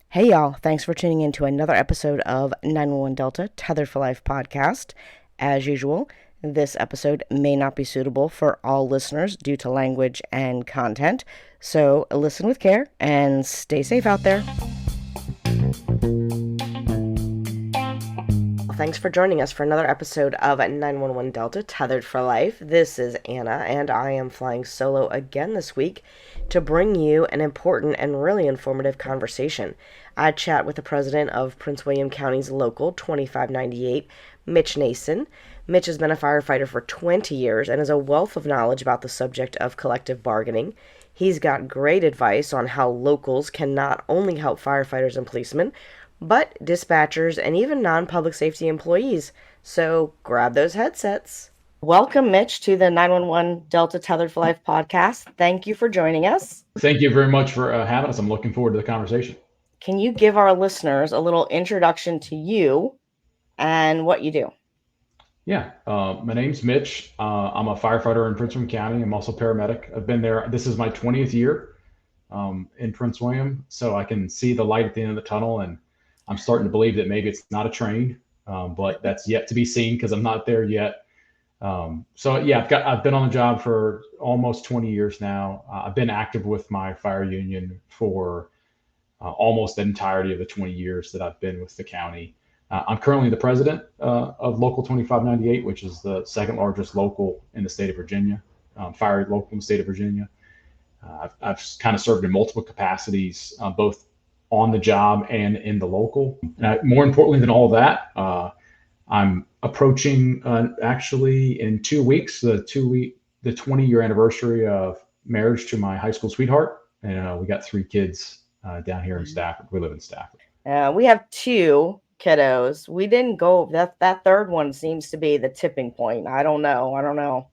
Hey y'all, thanks for tuning in to another episode of 911 Delta Tethered for Life podcast. As usual, this episode may not be suitable for all listeners due to language and content, so listen with care and stay safe out there. Thanks for joining us for another episode of 911 Delta Tethered for Life. This is Anna, and I am flying solo again this week to bring you an important and really informative conversation. I chat with the president of Prince William County's Local 2598, Mitch Nason. Mitch has been a firefighter for 20 years and is a wealth of knowledge about the subject of collective bargaining. He's got great advice on how locals can not only help firefighters and policemen, but dispatchers and even non-public safety employees. So grab those headsets. Welcome, Mitch, to the 911 Delta Tethered for Life podcast. Thank you for joining us. Thank you very much for having us. I'm looking forward to the conversation. Can you give our listeners a little introduction to you and what you do? Yeah, my name's Mitch. I'm a firefighter in Prince William County. I'm also a paramedic. I've been there. This is my 20th year in Prince William, so I can see the light at the end of the tunnel, and I'm starting to believe that maybe it's not a train, but that's yet to be seen because I'm not there yet. So yeah, I've been on the job for almost 20 years now. I've been active with my fire union for almost the entirety of the 20 years that I've been with the county. I'm currently the president of Local 2598, which is the second largest local in the state of Virginia, fire local in the state of Virginia. I've kind of served in multiple capacities, both on the job and in the local. More importantly than all of that, I'm approaching actually in 2 weeks, the 20-year anniversary of marriage to my high school sweetheart. And we got 3 kids down here in Stafford. We live in Stafford. We have 2 kiddos. We didn't go, that third one seems to be the tipping point. I don't know.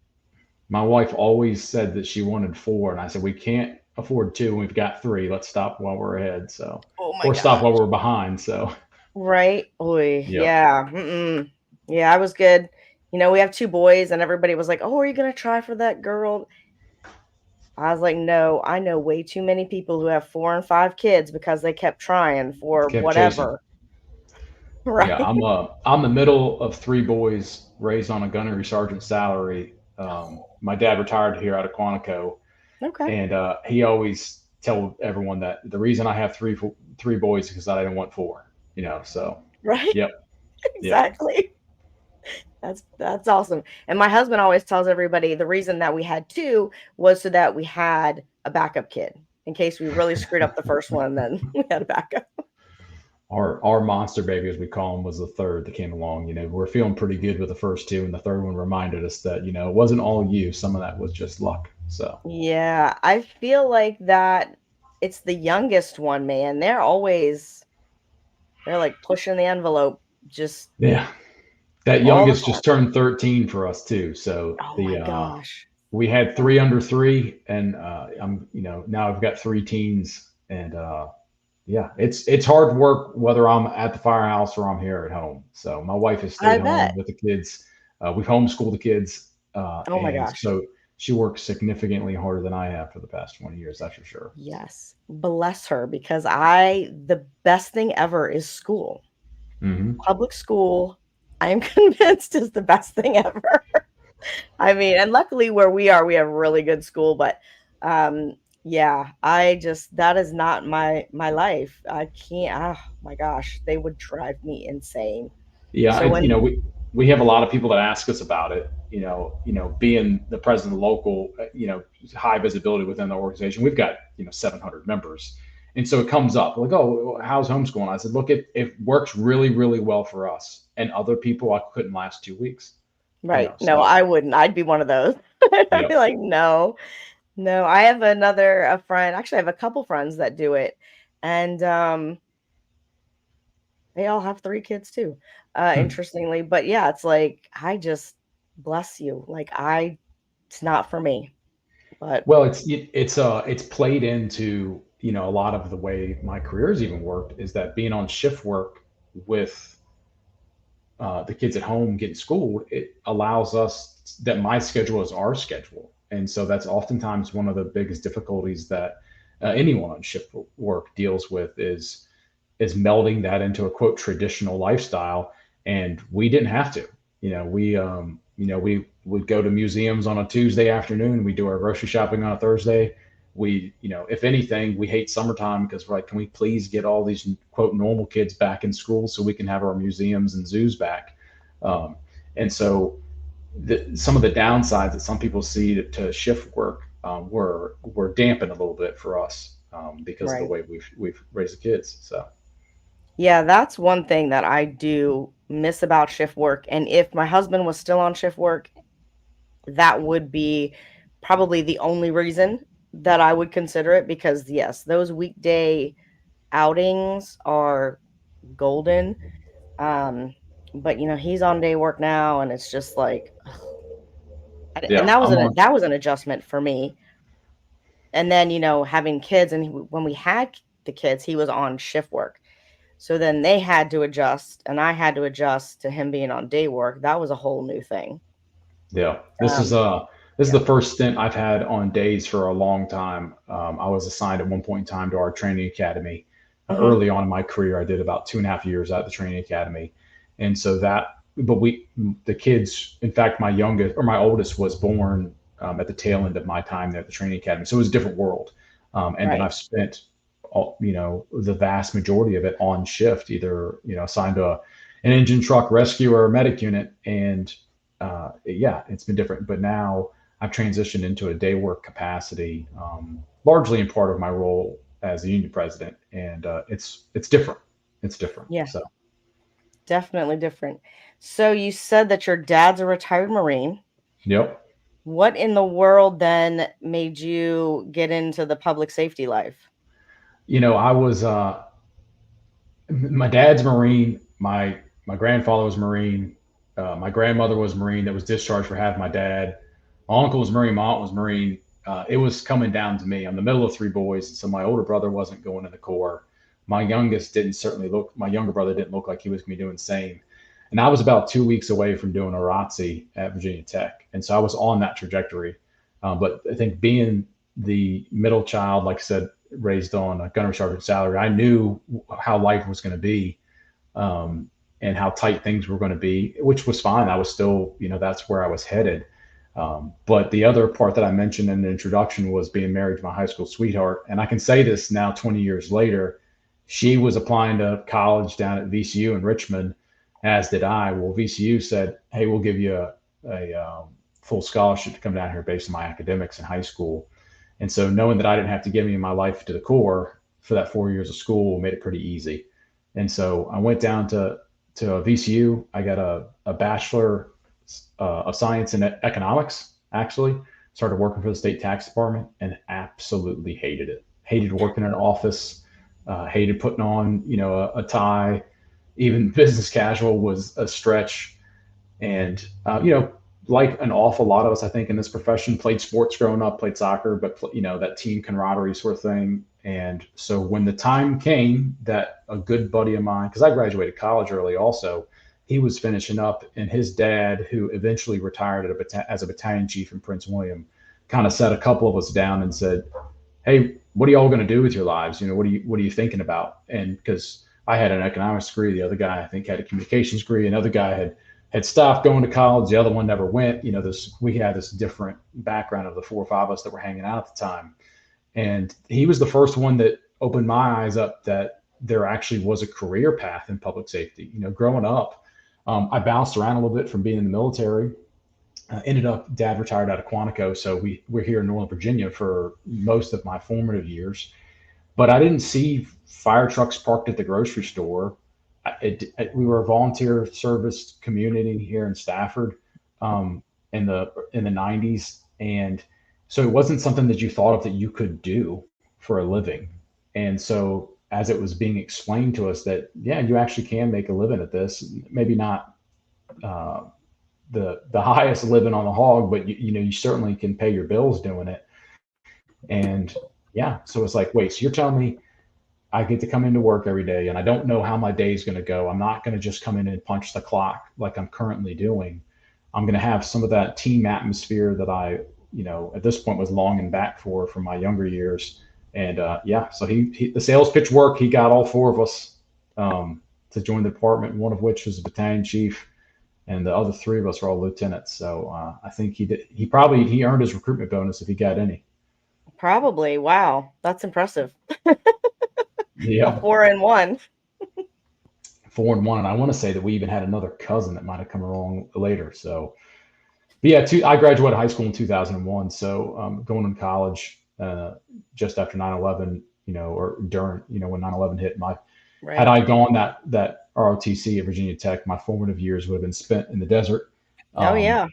My wife always said that she wanted 4, and I said, we can't afford 2, and we've got 3. Let's stop while we're ahead. So, or stop while we're behind. So, right. Oy. Yep. Yeah. Yeah, I was good. You know, we have 2 boys, and everybody was like, "Oh, are you gonna try for that girl?" I was like, "No, I know way too many people who have 4 and 5 kids because they kept trying for whatever." Right. Yeah, I'm the middle of 3 boys raised on a gunnery sergeant salary. My dad retired here out of Quantico. Okay. And he always tell everyone that the reason I have three boys is because I didn't want 4. So right. Yep. Exactly. Yep. That's awesome. And my husband always tells everybody the reason that we had 2 was so that we had a backup kid in case we really screwed up the first one. Then we had a backup. Our monster baby, as we call him, was the third that came along. We're feeling pretty good with the first 2, and the third one reminded us that it wasn't all you. Some of that was just luck. So yeah, I feel like that it's the youngest one, man. They're like pushing the envelope. Just yeah, that youngest just turned 13 for us too. So my gosh, we had 3 under 3, and I'm now I've got 3 teens, and yeah, it's hard work whether I'm at the firehouse or I'm here at home. So my wife has stayed home with the kids. We've homeschooled the kids. Oh my gosh. So she works significantly harder than I have for the past 20 years. That's for sure. Yes. Bless her, because the best thing ever is school. Mm-hmm. Public school, I am convinced, is the best thing ever. I mean, and luckily where we are, we have really good school, but yeah, that is not my life. I can't, oh my gosh, they would drive me insane. Yeah. So we have a lot of people that ask us about it, being the president of the local, high visibility within the organization. We've got, 700 members. And so it comes up like, oh, how's homeschooling? I said, look, it works really, really well for us, and other people I couldn't last 2 weeks. Right. No, I wouldn't. I'd be one of those. I'd be like, no, I have a friend. Actually, I have a couple friends that do it. And they all have 3 kids too, interestingly. But yeah, it's like, I just bless you. Like, it's not for me. But well, it's played into a lot of the way my career's even worked, is that being on shift work with the kids at home getting schooled, it allows us that my schedule is our schedule. And so that's oftentimes one of the biggest difficulties that anyone on shift work deals with is melding that into a quote traditional lifestyle. And we didn't have to. We would go to museums on a Tuesday afternoon. We do our grocery shopping on a Thursday. If anything, we hate summertime because we're like, can we please get all these quote normal kids back in school so we can have our museums and zoos back? Um, and so some of the downsides that some people see to shift work were dampened a little bit for us because of the Right. way we've raised the kids. So Yeah, that's one thing that I do miss about shift work. And if my husband was still on shift work, that would be probably the only reason that I would consider it, because yes, those weekday outings are golden. Um, but he's on day work now, and it's just like, and yeah, that was I'm an on. that was an adjustment for me. And then having kids, and when we had the kids, he was on shift work, so then they had to adjust, and I had to adjust to him being on day work. That was a whole new thing. Yeah, Um, this is yeah. the first stint I've had on days for a long time. I was assigned at one point in time to our training academy. Hmm. Early on in my career, I did about 2.5 years at the training academy, and so but the kids, in fact, my oldest was born at the tail end of my time there at the training academy, so it was a different world. And then Right. I've spent, the vast majority of it on shift, either assigned to an engine truck rescue or a medic unit, and yeah, it's been different. But now I've transitioned into a day work capacity, largely in part of my role as the union president, and it's different. It's different. Yeah, So, definitely different. So you said that your dad's a retired Marine. yep. What in the world then made you get into the public safety life? I was my dad's Marine. My grandfather was Marine. My grandmother was Marine that was discharged for having my dad. My uncle was Marine. My aunt was Marine. It was coming down to me. I'm the middle of three boys, so my older brother wasn't going in the Corps. My younger brother didn't look like he was going to be doing the same. And I was about 2 weeks away from doing a ROTC at Virginia Tech. And so I was on that trajectory. But I think being the middle child, like I said, raised on a gunnery sergeant salary, I knew how life was going to be, and how tight things were going to be, which was fine. I was still, that's where I was headed. But the other part that I mentioned in the introduction was being married to my high school sweetheart. And I can say this now, 20 years later. She was applying to college down at VCU in Richmond, as did I. Well, VCU said, hey, we'll give you a full scholarship to come down here based on my academics in high school. And so knowing that I didn't have to give any of my life to the Corps for that 4 years of school made it pretty easy. And so I went down to VCU. I got a bachelor of science in economics, actually. Started working for the state tax department and absolutely hated it. Hated working in an office, hated putting on, a tie. Even business casual was a stretch. And, like an awful lot of us, I think, in this profession, played sports growing up, played soccer, but, that team camaraderie sort of thing. And so when the time came that a good buddy of mine, because I graduated college early also, he was finishing up, and his dad, who eventually retired as a battalion chief in Prince William, kind of sat a couple of us down and said, hey, what are y'all going to do with your lives? What are you thinking about? And because I had an economics degree, the other guy I think had a communications degree, another guy had stopped going to college, the other one never went. We had this different background of the four or five of us that were hanging out at the time, and he was the first one that opened my eyes up that there actually was a career path in public safety. Growing up, I bounced around a little bit from being in the military. Ended up, dad retired out of Quantico, so we're here in Northern Virginia for most of my formative years. But I didn't see fire trucks parked at the grocery store. We were a volunteer service community here in Stafford, in the 90s, and so it wasn't something that you thought of that you could do for a living. And so as it was being explained to us that yeah, you actually can make a living at this, maybe not uh, the highest living on the hog, but you certainly can pay your bills doing it. And yeah, so it's like, wait, so you're telling me I get to come into work every day and I don't know how my day is going to go. I'm not going to just come in and punch the clock like I'm currently doing. I'm going to have some of that team atmosphere that I at this point was longing back for from my younger years. And yeah, so he the sales pitch worked. He got all four of us to join the department, one of which was a battalion chief, and the other three of us are all lieutenants. So I think he earned his recruitment bonus if he got any. Probably. Wow. That's impressive. A Yeah, 4-1. 4-1, and I want to say that we even had another cousin that might have come along later. So, but yeah, I graduated high school in 2001. So going to college just after 9/11, or during, when 9/11 hit, had Right. I gone that ROTC at Virginia Tech, my formative years would have been spent in the desert. Oh, Um, yeah.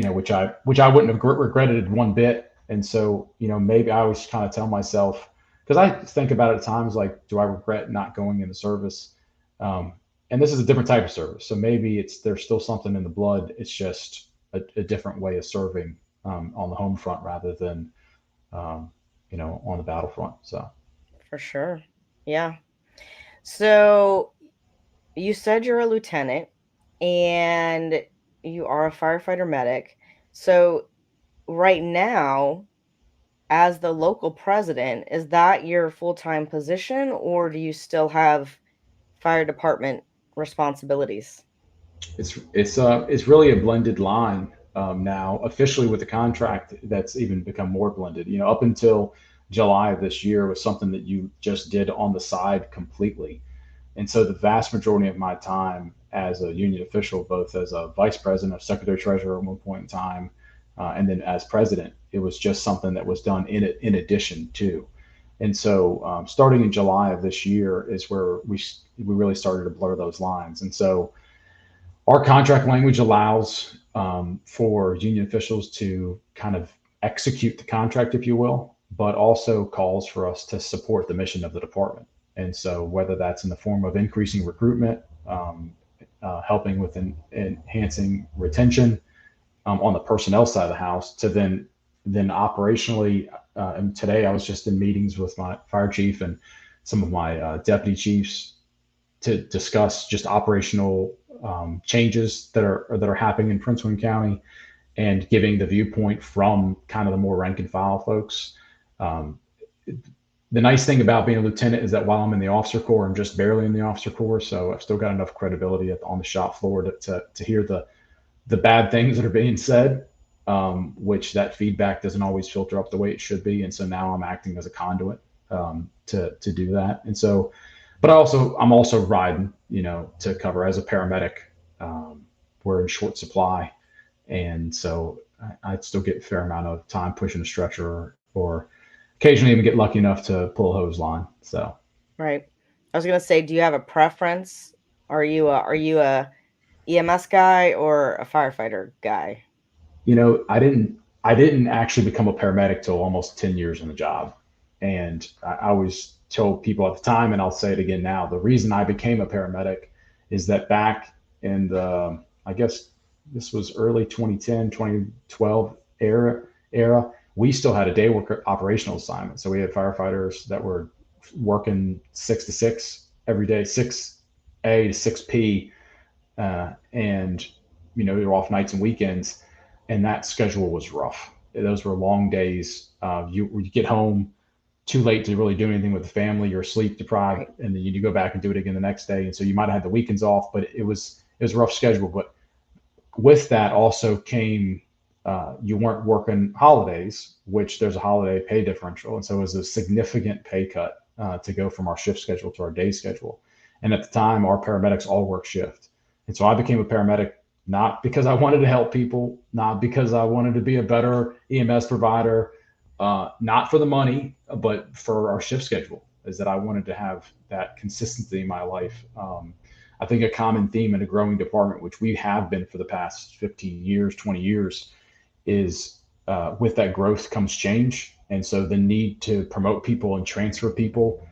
which I wouldn't have regretted one bit. And so, maybe I always kind of tell myself, because I think about it at times like, do I regret not going in the service? Um, and this is a different type of service, so maybe there's still something in the blood. It's just a different way of serving on the home front rather than um, on the battlefront. So For sure. Yeah. So you said you're a lieutenant and you are a firefighter medic. So right now, as the local president, is that your full-time position or do you still have fire department responsibilities? it's really a blended line now, officially with the contract. That's even become more blended. Up until July of this year was something that you just did on the side completely. And so the vast majority of my time as a union official, both as a vice president, a secretary treasurer at one point in time, and then as president, it was just something that was done in addition to. And so starting in July of this year is where we really started to blur those lines. And so our contract language allows for union officials to kind of execute the contract, if you will, but also calls for us to support the mission of the department. And so, whether that's in the form of increasing recruitment, helping with enhancing retention on the personnel side of the house, to then operationally. And today, I was just in meetings with my fire chief and some of my deputy chiefs to discuss just operational changes that are happening in Prince William County, and giving the viewpoint from kind of the more rank and file folks. Um, the nice thing about being a lieutenant is that while I'm in the officer corps, I'm just barely in the officer corps, so I've still got enough credibility on the shop floor to hear the bad things that are being said, which that feedback doesn't always filter up the way it should be. And so now I'm acting as a conduit to do that. And so, but I'm also riding, to cover as a paramedic. We're in short supply, and so I'd still get a fair amount of time pushing a stretcher, or occasionally even get lucky enough to pull a hose line. So Right. I was gonna say, do you have a preference? Are you a EMS guy or a firefighter guy? I didn't actually become a paramedic till almost 10 years in the job. And I always told people at the time, and I'll say it again now, the reason I became a paramedic is that back in I guess this was early 2010, 2012 era, we still had a day work operational assignment. So we had firefighters that were working 6 to 6 every day, 6A to 6P, and they were off nights and weekends, and that schedule was rough. Those were long days. You get home too late to really do anything with the family. You're sleep deprived, Right. and then you go back and do it again the next day. And so you might have had the weekends off, but it was a rough schedule. But with that also came you weren't working holidays, which there's a holiday pay differential, and so it was a significant pay cut to go from our shift schedule to our day schedule. And at the time, our paramedics all work shift, and so I became a paramedic not because I wanted to help people, not because I wanted to be a better EMS provider, not for the money, but for our shift schedule. Is that I wanted to have that consistency in my life. I think a common theme in a growing department, which we have been for the past 15 years, 20 years, is with that growth comes change. And so the need to promote people and transfer people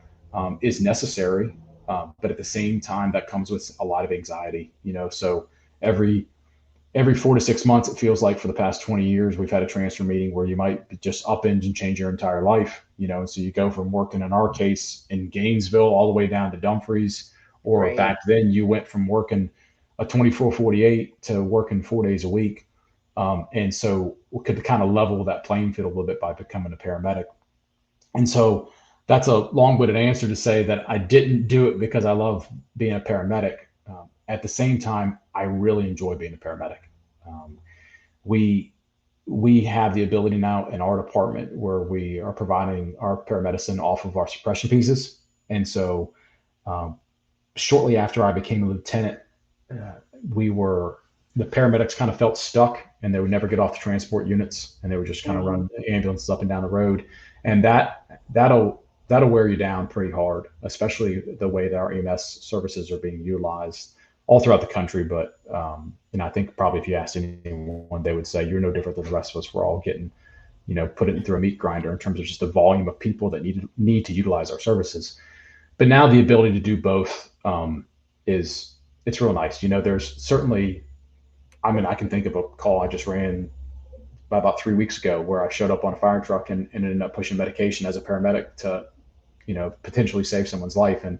is necessary. But at the same time, that comes with a lot of anxiety, so every every 4 to 6 months, it feels like for the past 20 years, we've had a transfer meeting where you might just upend and change your entire life. And so you go from working, in our case, in Gainesville all the way down to Dumfries, or Right. back then you went from working a 24/48 to working 4 days a week. And so we could kind of level that playing field a little bit by becoming a paramedic. And so that's a long-winded answer to say that I didn't do it because I love being a paramedic. At the same time, I really enjoy being a paramedic. Um, we we have the ability now in our department where we are providing our paramedicine off of our suppression pieces. And so um, shortly after I became a lieutenant, uh, we were the paramedics kind of felt stuck and they would never get off the transport units and they would just kind of Mm-hmm. run ambulances up and down the road. And that'll wear you down pretty hard, especially the way that our EMS services are being utilized all throughout the country. But I think probably if you asked anyone, they would say you're no different than the rest of us. We're all getting, put it through a meat grinder in terms of just the volume of people that need to utilize our services. But now the ability to do both is it's real nice. There's certainly, I mean, I can think of a call I just ran about 3 weeks ago where I showed up on a fire truck and ended up pushing medication as a paramedic to, potentially save someone's life. And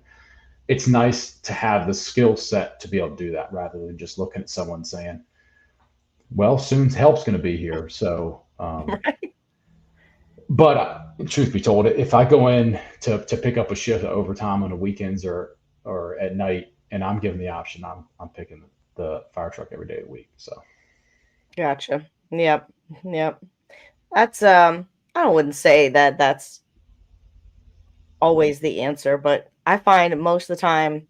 it's nice to have the skill set to be able to do that rather than just looking at someone saying, well, soon help's going to be here. So, Right. but truth be told, if I go in to pick up a shift of overtime on the weekends or at night, and I'm given the option, I'm picking the fire truck every day of the week. So Gotcha. Yep. Yep. That's I wouldn't say that that's always the answer, but I find most of the time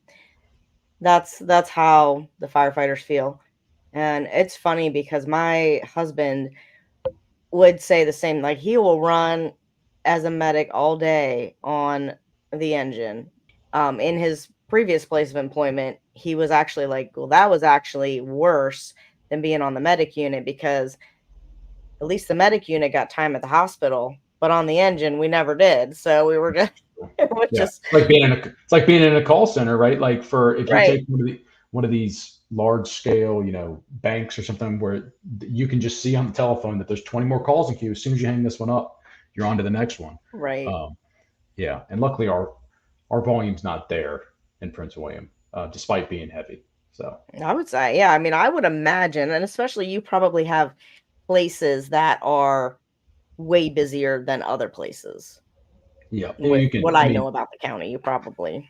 that's how the firefighters feel. And it's funny because my husband would say the same. Like he will run as a medic all day on the engine. In his previous place of employment, he was actually like, well, that was actually worse than being on the medic unit because at least the medic unit got time at the hospital, but on the engine we never did. So we were just it was yeah, just it's like being in a call center, right? Like for if you right, take one of these large scale, banks or something where you can just see on the telephone that there's 20 more calls in queue. As soon as you hang this one up, you're on to the next one. right. Um, yeah, and luckily our volume's not there in Prince William, despite being heavy. So I would say, yeah. I mean, I would imagine, and especially you probably have places that are way busier than other places. yeah, and With you can. what I I mean, know about the county, you probably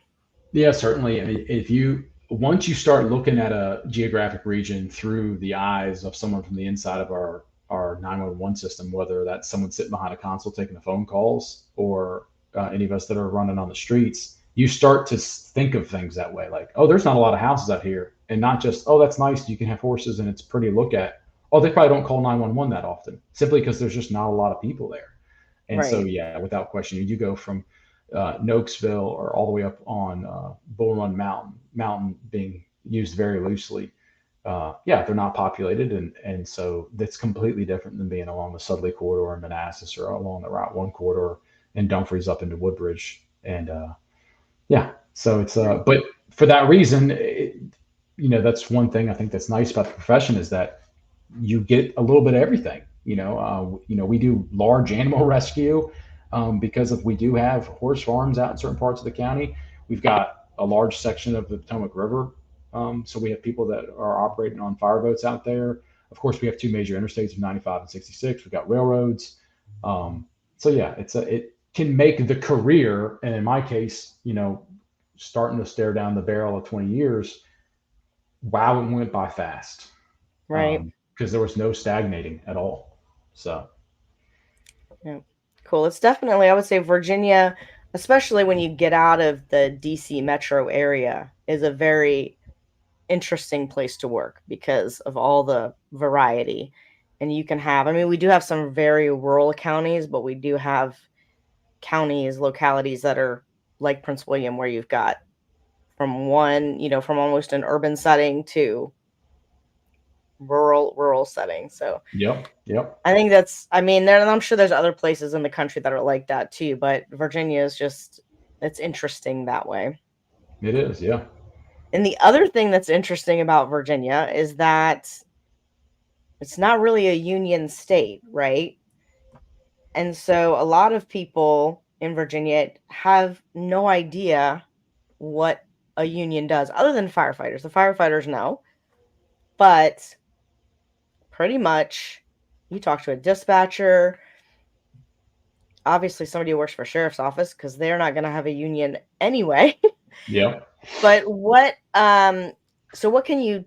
yeah, certainly. I mean, if you once you start looking at a geographic region through the eyes of someone from the inside of our 911 system, whether that's someone sitting behind a console taking the phone calls or any of us that are running on the streets, you start to think of things that way. Like, oh, there's not a lot of houses out here, and not just, oh, that's nice, you can have horses and it's pretty to look at. Oh, they probably don't call 911 that often, simply because there's just not a lot of people there. And so, right, yeah, without question, you go from Nokesville or all the way up on Bull Run Mountain being used very loosely. Yeah, they're not populated, and so that's completely different than being along the Sudley corridor in Manassas or along the Route One corridor in Dumfries up into Woodbridge. And yeah, so it's right, but for that reason, that's one thing I think that's nice about the profession is that you get a little bit of everything. We do large animal rescue because we do have horse farms out in certain parts of the county. We've got a large section of the Potomac River, so we have people that are operating on fireboats out there. Of course, we have two major interstates of 95 and 66. We've got railroads. So yeah, it can make the career, and in my case, starting to stare down the barrel of 20 years. Wow, it went by fast right. because there was no stagnating at all. So, Yeah. Cool. It's definitely, I would say, Virginia, especially when you get out of the DC metro area, is a very interesting place to work because of all the variety. And you can have, I mean, we do have some very rural counties, but we do have counties, localities that are like Prince William, where you've got from one, from almost an urban setting to rural setting. So yep, yep, I think that's, I mean, I'm sure there's other places in the country that are like that too, but Virginia is just, it's interesting that way. it is. Yeah, And the other thing that's interesting about Virginia is that it's not really a union state, right? And so a lot of people in Virginia have no idea what a union does other than firefighters. The firefighters know, but pretty much you talk to a dispatcher, obviously somebody who works for sheriff's office because they're not going to have a union anyway. Yeah. But what can you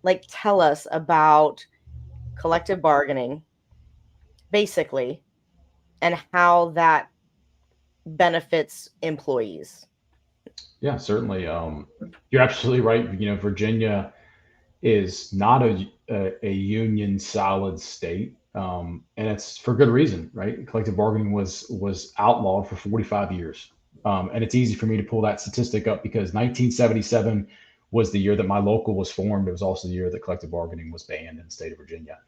like tell us about collective bargaining basically and how that benefits employees? Yeah, certainly. You're absolutely right. Virginia is not a union solid state, and it's for good reason, right? Collective bargaining was outlawed for 45 years, and it's easy for me to pull that statistic up because 1977 was the year that my local was formed. It was also the year that collective bargaining was banned in the state of Virginia.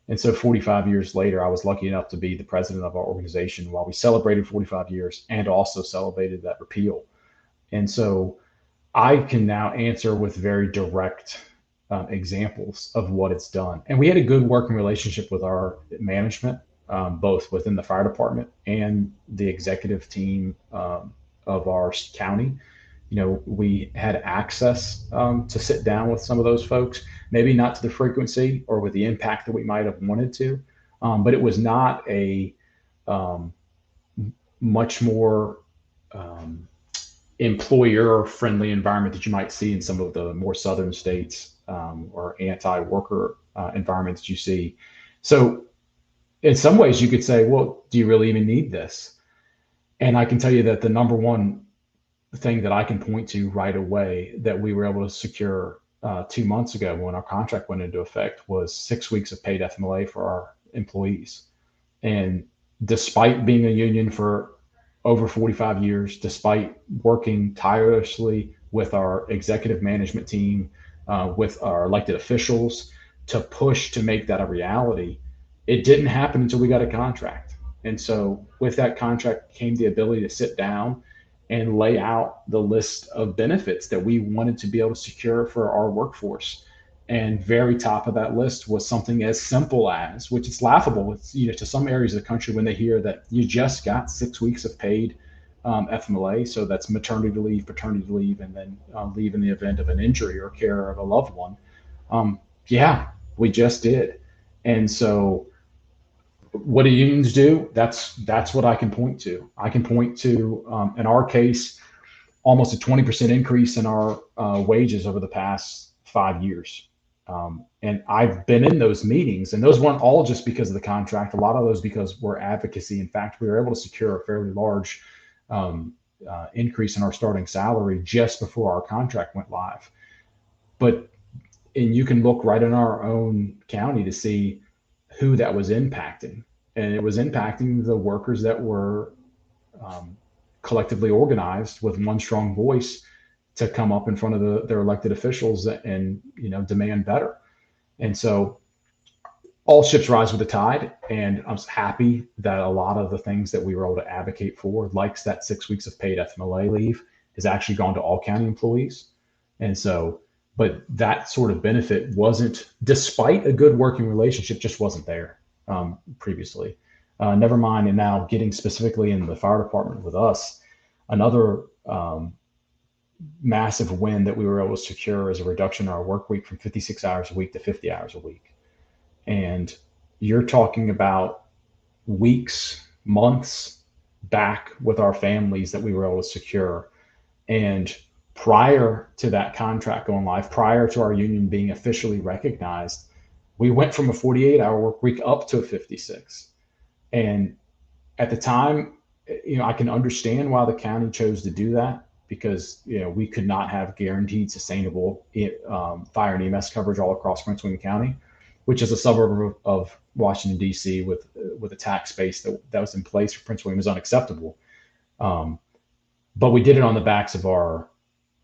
And so 45 years later, I was lucky enough to be the president of our organization while we celebrated 45 years and also celebrated that repeal. And so I can now answer with very direct examples of what it's done. And we had a good working relationship with our management, both within the fire department and the executive team of our county. We had access to sit down with some of those folks, maybe not to the frequency or with the impact that we might have wanted to, but it was not a um, much more um, employer friendly environment that you might see in some of the more southern states, or anti-worker environments you see. So in some ways you could say, well, do you really even need this? And I can tell you that the number one thing that I can point to right away that we were able to secure 2 months ago when our contract went into effect was 6 weeks of paid FMLA for our employees. And despite being a union for over 45 years, despite working tirelessly with our executive management team, with our elected officials to push to make that a reality, it didn't happen until we got a contract. And so, with that contract came the ability to sit down and lay out the list of benefits that we wanted to be able to secure for our workforce. And very top of that list was something as simple as, which is laughable, it's, to some areas of the country when they hear that you just got 6 weeks of paid FMLA. So that's maternity leave, paternity leave, and then leave in the event of an injury or care of a loved one. Yeah, we just did. And so what do unions do? That's what I can point to. I can point to, in our case, almost a 20% increase in our wages over the past 5 years. And I've been in those meetings, and those weren't all just because of the contract. A lot of those because we're advocacy. In fact, we were able to secure a fairly large increase in our starting salary just before our contract went live. But and you can look right in our own county to see who that was impacting, and it was impacting the workers that were um, collectively organized with one strong voice to come up in front of their elected officials and demand better. And so all ships rise with the tide, and I'm happy that a lot of the things that we were able to advocate for, like that 6 weeks of paid FMLA leave, has actually gone to all county employees. And so, but that sort of benefit wasn't, despite a good working relationship, just wasn't there previously. Never mind, and now getting specifically in the fire department with us, another massive win that we were able to secure is a reduction in our work week from 56 hours a week to 50 hours a week. And you're talking about weeks, months back with our families that we were able to secure. And prior to that contract going live, prior to our union being officially recognized, we went from a 48-hour work week up to a 56. And at the time, I can understand why the county chose to do that because we could not have guaranteed sustainable fire and EMS coverage all across Prince William County, which is a suburb of Washington D.C. with a tax base that was in place for Prince William is unacceptable. But we did it on the backs of our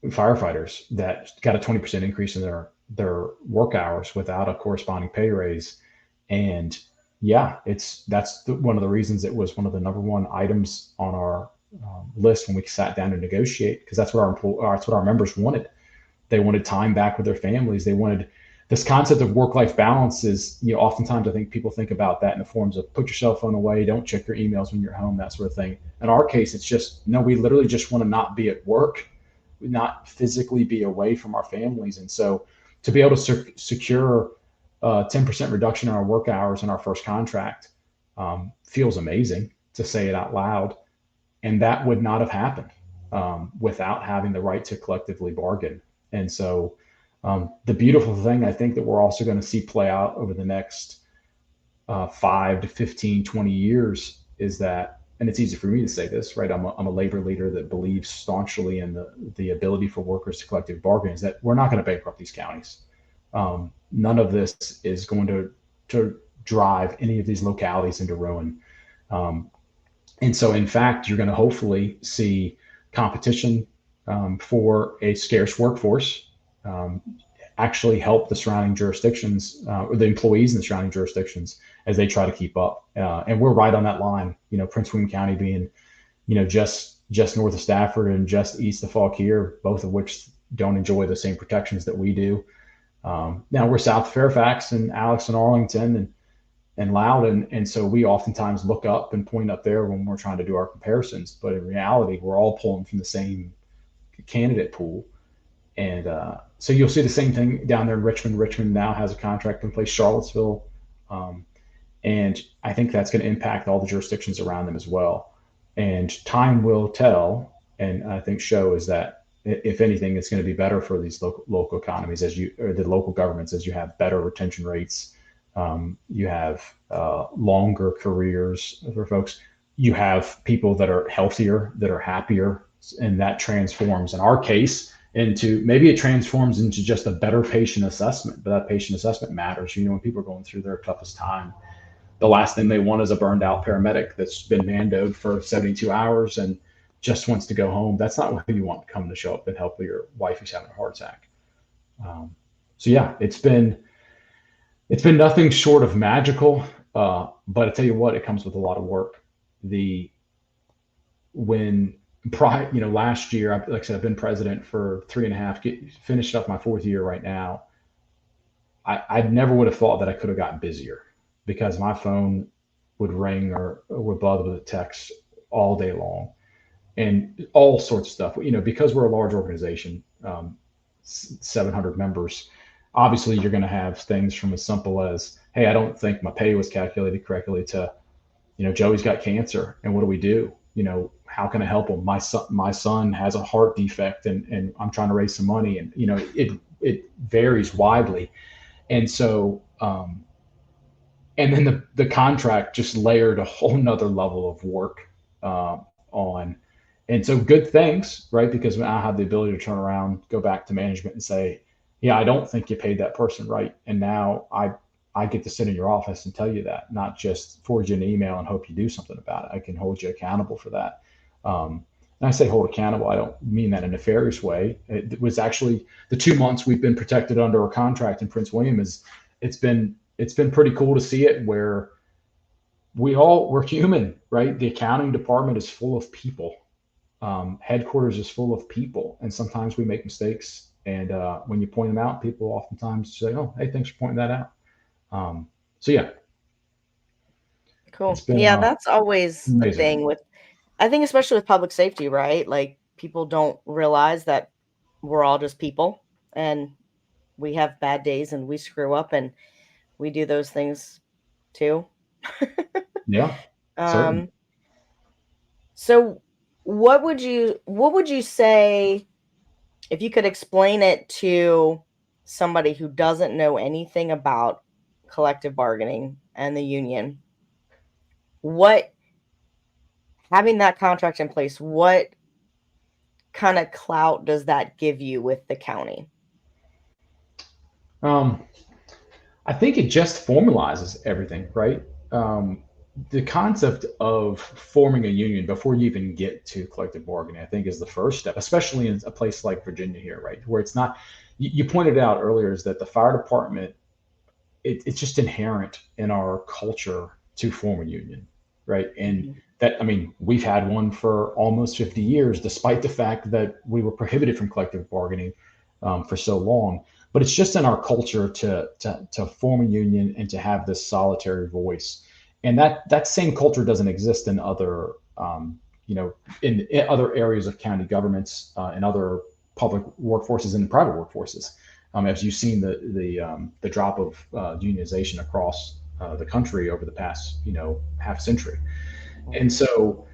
firefighters that got a 20% increase in their work hours without a corresponding pay raise. And yeah, that's one of the reasons it was one of the number one items on our list when we sat down to negotiate, because that's what our members wanted. They wanted time back with their families. They wanted this concept of work-life balance is, oftentimes I think people think about that in the forms of put your cell phone away, don't check your emails when you're home, that sort of thing. In our case, it's just, no, we literally just want to not be at work, not physically be away from our families. And so to be able to secure 10% reduction in our work hours in our first contract feels amazing to say it out loud. And that would not have happened without having the right to collectively bargain. And so the beautiful thing I think that we're also going to see play out over the next 5 to 15, 20 years is that, and it's easy for me to say this, right? I'm a labor leader that believes staunchly in the ability for workers to collective bargain, is that we're not going to bankrupt these counties. None of this is going to drive any of these localities into ruin. Um, and so, in fact, you're going to hopefully see competition for a scarce workforce um, actually help the surrounding jurisdictions or the employees in the surrounding jurisdictions as they try to keep up. And we're right on that line. Prince William County being, just north of Stafford and just east of Fauquier, both of which don't enjoy the same protections that we do. Now we're south of Fairfax and Alex and Arlington and Loudon. And so we oftentimes look up and point up there when we're trying to do our comparisons. But in reality, we're all pulling from the same candidate pool. And so you'll see the same thing down there in Richmond. Richmond now has a contract in place, Charlottesville. Um, and I think that's going to impact all the jurisdictions around them as well. And time will tell. And I think show is that if anything, it's going to be better for these local economies or the local governments as you have better retention rates. You have longer careers for folks. You have people that are healthier, that are happier, and that transforms, in our case, maybe it transforms into just a better patient assessment. But that patient assessment matters. When people are going through their toughest time, the last thing they want is a burned out paramedic that's been mandoed for 72 hours and just wants to go home. That's not what you want to come to show up and help your wife who's having a heart attack. So yeah, it's been nothing short of magical. But I tell you what, it comes with a lot of work. Last year, like I said, I've been president for 3.5, finished up my 4th year right now. I never would have thought that I could have gotten busier because my phone would ring or would buzz with a text all day long and all sorts of stuff. Because we're a large organization, 700 members, obviously you're going to have things from as simple as, hey, I don't think my pay was calculated correctly, to, Joey's got cancer and what do we do? How can I help him? My son has a heart defect and I'm trying to raise some money, and it varies widely. And so and then the contract just layered a whole nother level of work on. And so good things, right? Because I have the ability to turn around, go back to management and say, yeah, I don't think you paid that person right. And now I get to sit in your office and tell you that, not just forward you an email and hope you do something about it. I can hold you accountable for that. And I say hold accountable, I don't mean that in a nefarious way. It was actually the 2 months we've been protected under a contract in Prince William it's been pretty cool to see it, where we're human, right? The accounting department is full of people. Headquarters is full of people, and sometimes we make mistakes. And when you point them out, people oftentimes say, "Oh, hey, thanks for pointing that out." So yeah, it's Cool. been Yeah, that's always the amazing. thing with, I think, especially with public safety, right? Like, people don't realize that we're all just people and we have bad days and we screw up and we do those things too. Yeah, certainly. Um, so what would you say if you could explain it to somebody who doesn't know anything about collective bargaining and the union? What Having that contract in place, what kind of clout does that give you with the county? Um, I think it just formalizes everything, right? The concept of forming a union before you even get to collective bargaining, I think, is the first step, especially in a place like Virginia here, right? Where it's not, you pointed out earlier, is that the fire department, it's just inherent in our culture to form a union, right? And Mhm. that, I mean, we've had one for almost 50 years, despite the fact that we were prohibited from collective bargaining for so long. But it's just in our culture to form a union and to have this solitary voice. And that same culture doesn't exist in other, in other areas of county governments, in other public workforces and private workforces. as you've seen the drop of unionization across the country over the past half century. And so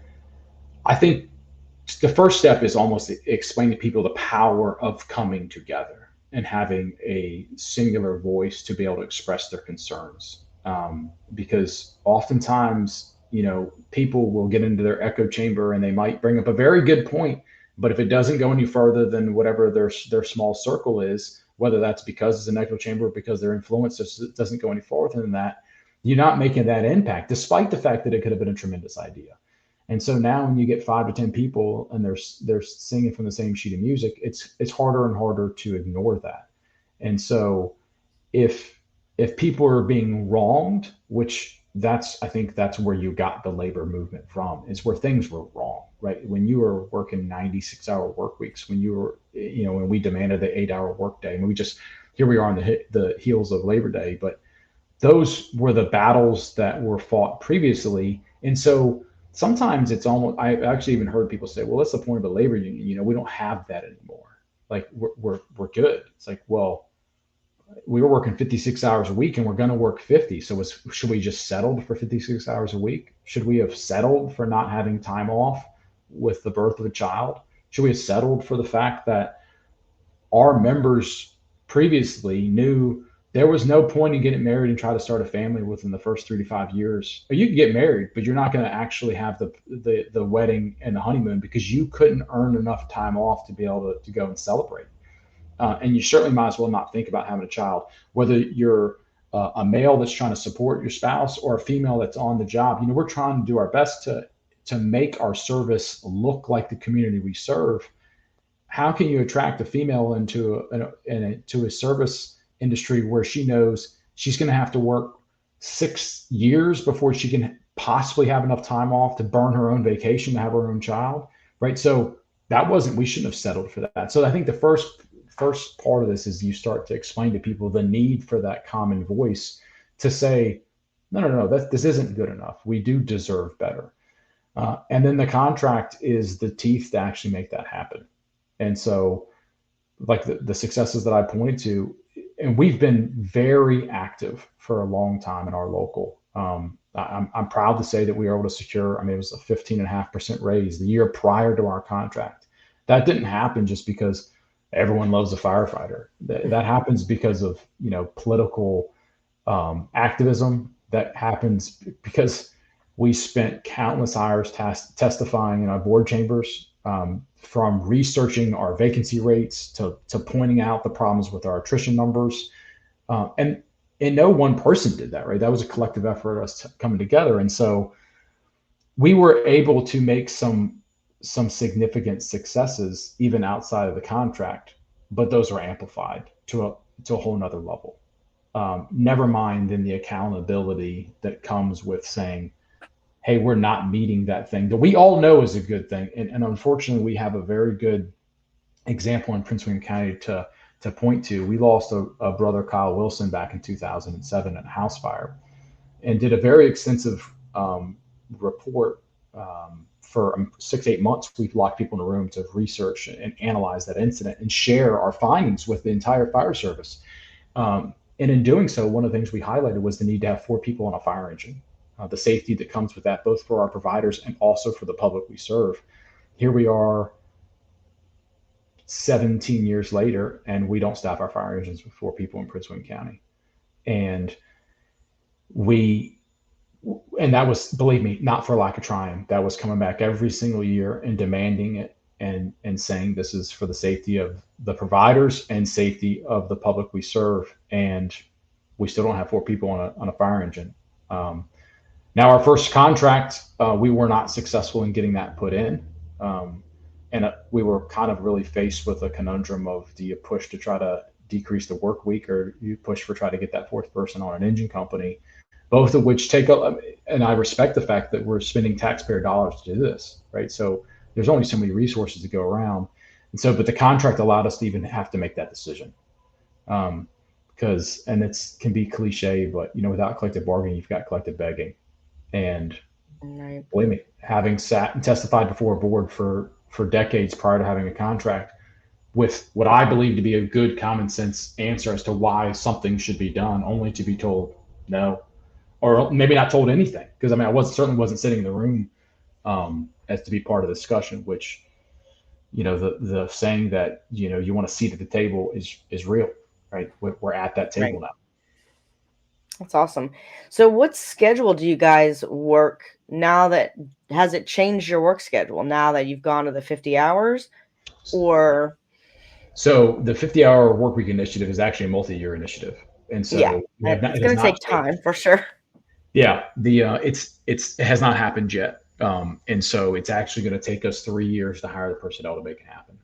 I think the first step is almost explaining to people the power of coming together and having a singular voice to be able to express their concerns. Because oftentimes, people will get into their echo chamber and they might bring up a very good point, but if it doesn't go any further than whatever their small circle is, whether that's because it's an echo chamber or because their influence doesn't go any farther than that, you're not making that impact, despite the fact that it could have been a tremendous idea. And so now when you get 5 to 10 people and they're singing from the same sheet of music, it's harder and harder to ignore that. And so if people are being wronged, which I think that's where you got the labor movement from, is where things were wrong, right? When you were working 96-hour work weeks, when you were, when we demanded the 8-hour workday, and we just here we are on the heels of Labor Day, but those were the battles that were fought previously. And so sometimes it's almost, I actually even heard people say, well, what's the point of a labor union? We don't have that anymore. Like we're good. It's like, well, we were working 56 hours a week and we're going to work 50. So should we just settle for 56 hours a week? Should we have settled for not having time off with the birth of a child? Should we have settled for the fact that our members previously knew there was no point in getting married and try to start a family within the first 3 to 5 years? Or you can get married, but you're not going to actually have the wedding and the honeymoon because you couldn't earn enough time off to be able to go and celebrate. And you certainly might as well not think about having a child, whether you're a male that's trying to support your spouse or a female that's on the job. We're trying to do our best to make our service look like the community we serve. How can you attract a female into a service industry where she knows she's going to have to work 6 years before she can possibly have enough time off to burn her own vacation to have her own child, right? So we shouldn't have settled for that. So I think the first part of this is you start to explain to people the need for that common voice to say, no, this isn't good enough. We do deserve better. And then the contract is the teeth to actually make that happen. And so, like the successes that I pointed to, and we've been very active for a long time in our local. I'm proud to say that we were able to secure, it was a 15.5% raise the year prior to our contract. That didn't happen just because everyone loves a firefighter. That happens because of, political activism. That happens because we spent countless hours testifying in our board chambers, from researching our vacancy rates to pointing out the problems with our attrition numbers. And no one person did that, right? That was a collective effort of us coming together. And so we were able to make some significant successes even outside of the contract, but those are amplified to a whole nother level. Never mind in the accountability that comes with saying, hey, we're not meeting that thing that we all know is a good thing. And unfortunately, we have a very good example in Prince William County to point to. We lost a brother, Kyle Wilson, back in 2007 in a house fire, and did a very extensive report for 6 to 8 months. We've locked people in a room to research and analyze that incident and share our findings with the entire fire service. And in doing so, one of the things we highlighted was the need to have 4 people on a fire engine. The safety that comes with that, both for our providers and also for the public we serve. Here we are 17 years later, and we don't staff our fire engines with 4 people in Prince William County. And that was, believe me, not for lack of trying. That was coming back every single year and demanding it and saying this is for the safety of the providers and safety of the public we serve. And we still don't have 4 people on a fire engine. Now, our first contract, we were not successful in getting that put in. And we were kind of really faced with a conundrum of, do you push to try to decrease the work week, or you push for try to get that 4th person on an engine company, both of which and I respect the fact that we're spending taxpayer dollars to do this, right? So there's only so many resources to go around. And so, but the contract allowed us to even have to make that decision. Because, and it's can be cliche, but without collective bargaining, you've got collective begging. And Right. believe me, having sat and testified before a board for decades prior to having a contract, with what I believe to be a good common sense answer as to why something should be done, only to be told no, or maybe not told anything. Because I mean, certainly wasn't sitting in the room as to be part of the discussion. Which, the saying that you want a seat at the table is real, right? We're at that table Right. now. That's awesome. So what schedule do you guys work now that has it changed your work schedule now that you've gone to the 50 hours or So the 50-hour work week initiative is actually a multi-year initiative, and yeah, so we have not, it's it has going to not take changed. time for sure. Yeah, it has not happened yet, and so it's actually going to take us 3 years to hire the personnel to make it happen.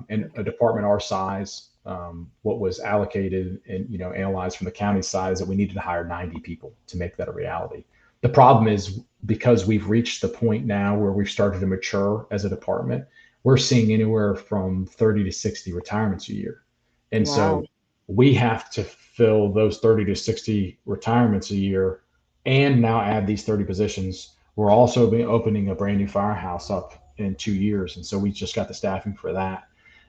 And a Okay. department our size, what was allocated and analyzed from the county side is that we needed to hire 90 people to make that a reality. The problem is because we've reached the point now where we've started to mature as a department, we're seeing anywhere from 30 to 60 retirements a year, and Wow. so we have to fill those 30 to 60 retirements a year and now add these 30 positions. We're also be opening a brand new firehouse up in 2 years. And so we just got the staffing for that.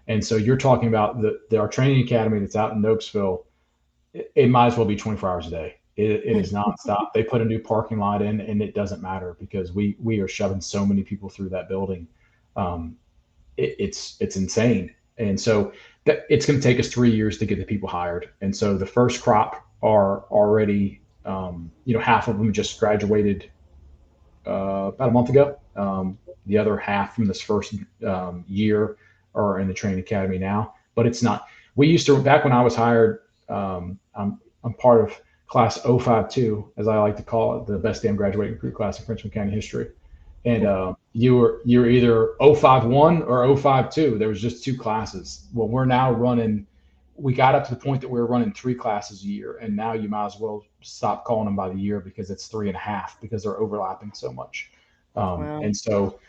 And so you're talking about our training academy that's out in Nokesville. It might as well be 24 hours a day. It is nonstop. They put a new parking lot in, and it doesn't matter because we are shoving so many people through that building. Um, it's insane. And so it's going to take us 3 years to get the people hired. And so the first crop are already, half of them just graduated about a month ago. The other half from this first year are in the training academy now. But it's not. We used to back when I was hired. I'm part of class 052, as I like to call it, the best damn graduating recruit class in Prince William County history. And you're either 051 or 052. There was just two classes. Well, we're now running. We got up to the point that we were running three classes a year, and now you might as well stop calling them by the year because it's 3.5 because they're overlapping so much. Wow. And so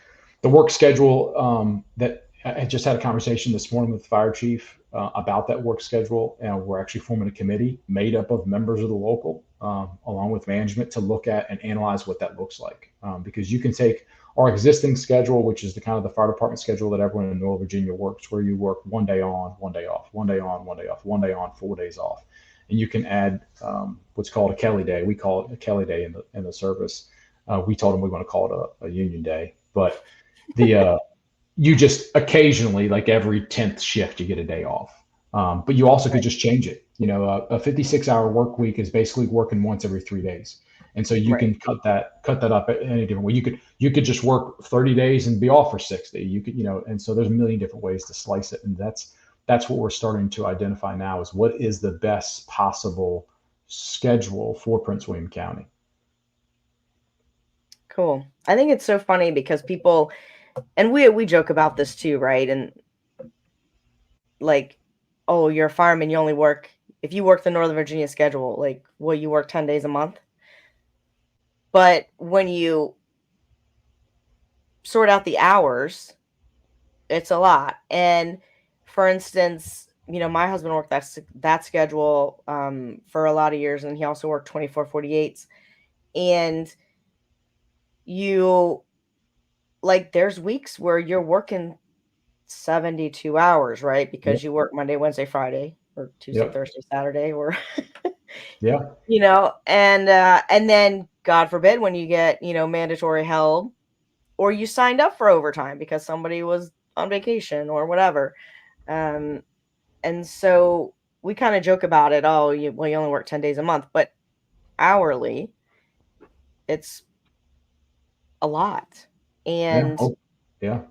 the work schedule that I just had a conversation this morning with the fire chief about that work schedule, and we're actually forming a committee made up of members of the local, along with management, to look at and analyze what that looks like. Because you can take our existing schedule, which is the kind of the fire department schedule that everyone in Northern Virginia works, where you work 1 day on, 1 day off, 1 day on, 1 day off, 1 day on, 4 days off, and you can add what's called a Kelly day. We call it a Kelly day in the service. We told them we want to call it a union day, but the you just occasionally, like every 10th shift, you get a day off. But you also could Right. just change it. A 56-hour work week is basically working once every 3 days. And so you Right. can cut that up in any different way. You could just work 30 days and be off for 60. You could, and so there's a million different ways to slice it. And that's what we're starting to identify now is what is the best possible schedule for Prince William County. Cool. I think it's so funny because people and we joke about this too, right? And like, oh, you're a fireman, you only work if you work the Northern Virginia schedule, like, well, you work 10 days a month. But when you sort out the hours, it's a lot. And for instance, my husband worked that schedule for a lot of years, and he also worked 24/48s. And you like there's weeks where you're working 72 hours, right? Yep. Because you work Monday, Wednesday, Friday, or Tuesday, Yep. Thursday, Saturday, or Yeah. and then God forbid when you get, mandatory help or you signed up for overtime because somebody was on vacation or whatever. Um, and so we kind of joke about it. Oh, you only work 10 days a month, but hourly, it's a lot. Yeah. And Oh, yeah.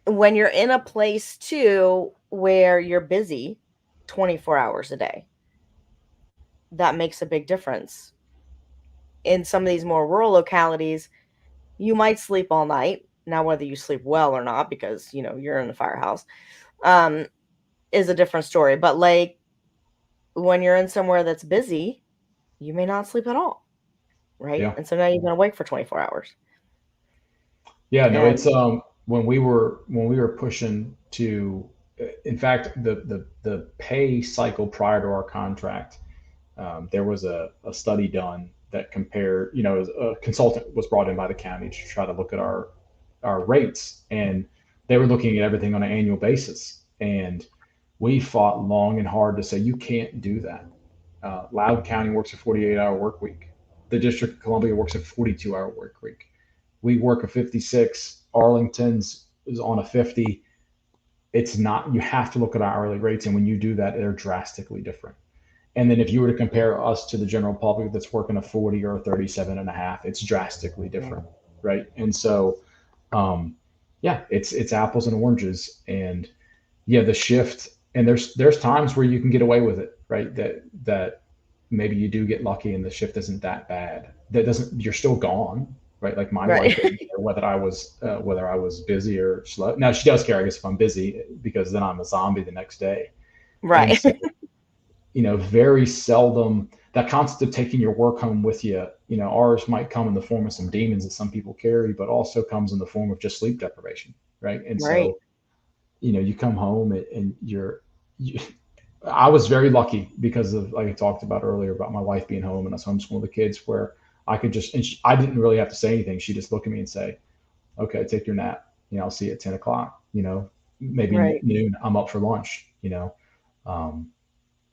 when you're in a place too where you're busy 24 hours a day, that makes a big difference. In some of these more rural localities, you might sleep all night. Now, whether you sleep well or not, because you're in the firehouse, um, is a different story. But like when you're in somewhere that's busy, you may not sleep at all, right? Yeah. And so now you're going to wake for 24 hours. Yeah, no, And it's when we were pushing to, in fact, the pay cycle prior to our contract, there was a study done that compared, a consultant was brought in by the county to try to look at our rates, and they were looking at everything on an annual basis, and We fought long and hard to say you can't do that. Loudoun County works a 48-hour work week. The District of Columbia works a 42-hour work week. We work a 56. Arlington's is on a 50. It's not, you have to look at hourly rates. And when you do that, they're drastically different. And then if you were to compare us to the general public that's working a 40 or a 37 and a half, it's drastically Mhm. different. Right. And so, um, yeah, it's apples and oranges. And yeah, the shift, and there's times where you can get away with it, right? That maybe you do get lucky and the shift isn't that bad. That doesn't, you're still gone, right? Like my wife Right. didn't care whether I was busy or slow. Now she does care, I guess, if I'm busy, because then I'm a zombie the next day. And Right. so, very seldom that concept of taking your work home with you. Ours might come in the form of some demons that some people carry, but also comes in the form of just sleep deprivation, right? And Right. so, you come home and you, I was very lucky because of, like I talked about earlier, about my wife being home and us homeschooling the kids, where I could just, and I didn't really have to say anything. She just look at me and say, okay, take your nap. I'll see you at 10 o'clock, maybe Right. noon, I'm up for lunch. Um,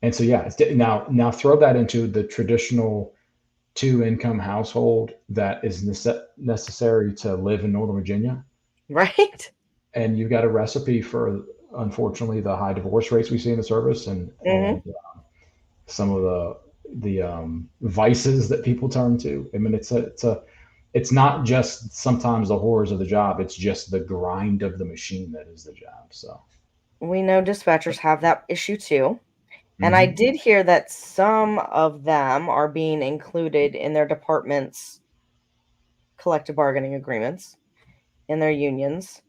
and so, yeah, now throw that into the traditional two income household that is necessary to live in Northern Virginia. Right. And you've got a recipe for, unfortunately, the high divorce rates we see in the service, and Hmm. some of the vices that people turn to. I mean, it's not just sometimes the horrors of the job; it's just the grind of the machine that is the job. So, We know dispatchers have that issue too. And I hmm did hear that some of them are being included in their department's collective bargaining agreements, in their unions.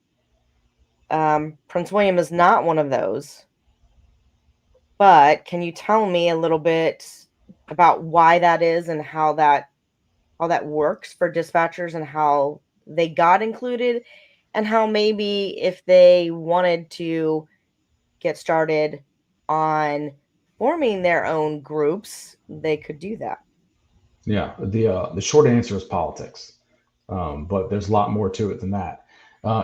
Prince William is not one of those. But can you tell me a little bit about why that is and how that works for dispatchers and how they got included and how maybe if they wanted to get started on forming their own groups, they could do that. yeah, the short answer is politics, but there's a lot more to it than that.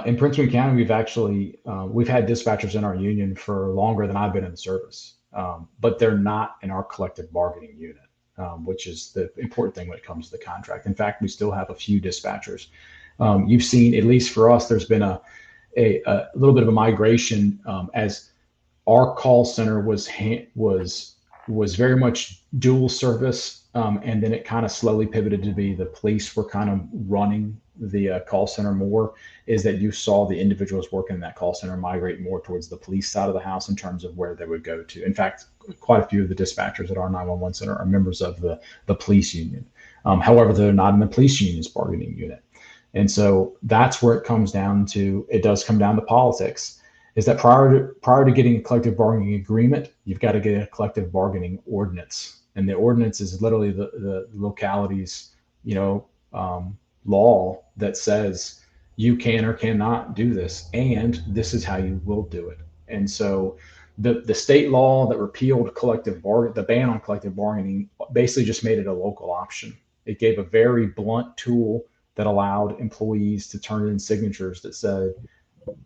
In Prince William County, we've had dispatchers in our union for longer than I've been in the service, but they're not in our collective bargaining unit, which is the important thing when it comes to the contract. In fact, we still have a few dispatchers. You've seen, at least for us, there's been a little bit of a migration, as our call center was very much dual service, and then it kind of slowly pivoted to be the police were kind of running the call center more. Is that you saw the individuals working in that call center migrate more towards the police side of the house in terms of where they would go to. In fact, quite a few of the dispatchers at our 911 center are members of the police union. However, they're not in the police union's bargaining unit. And so that's where it comes down to. It does come down to politics. Is that prior to getting a collective bargaining agreement, you've got to get a collective bargaining ordinance, and the ordinance is literally the locality's, you know law that says you can or cannot do this, and this is how you will do it. And so the state law that repealed the ban on collective bargaining basically just made it a local option. It gave a very blunt tool that allowed employees to turn in signatures that said,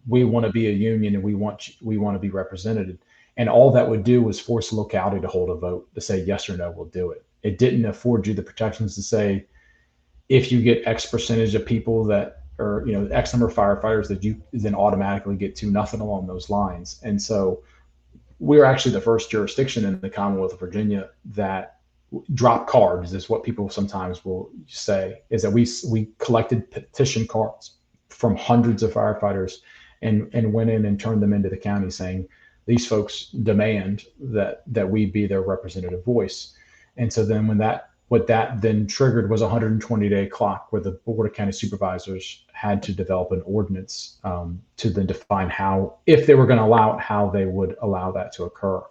we want to be a union and we want to be represented. And all that would do was force the locality to hold a vote to say yes or no, we'll do it. It didn't afford you the protections to say, if you get X percentage of people that are, X number of firefighters, that you then automatically get to, nothing along those lines. And so we're actually the first jurisdiction in the Commonwealth of Virginia that drop cards, is what people sometimes will say, is that we collected petition cards from hundreds of firefighters, and went in and turned them into the county, saying these folks demand that we be their representative voice. And so then what that then triggered was a 120-day clock where the Board of County Supervisors had to develop an ordinance, to then define how, if they were going to allow it, how they would allow that to occur.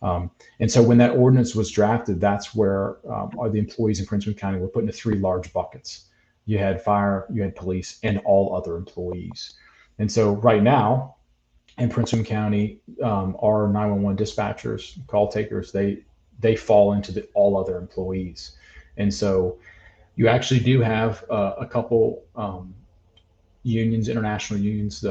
And so when that ordinance was drafted, that's where the employees in Prince William County were put into three large buckets. You had fire, you had police, and all other employees. And so right now in Prince William County, our 911 dispatchers, call takers, they fall into the all other employees. And so you actually do have a couple unions, international unions,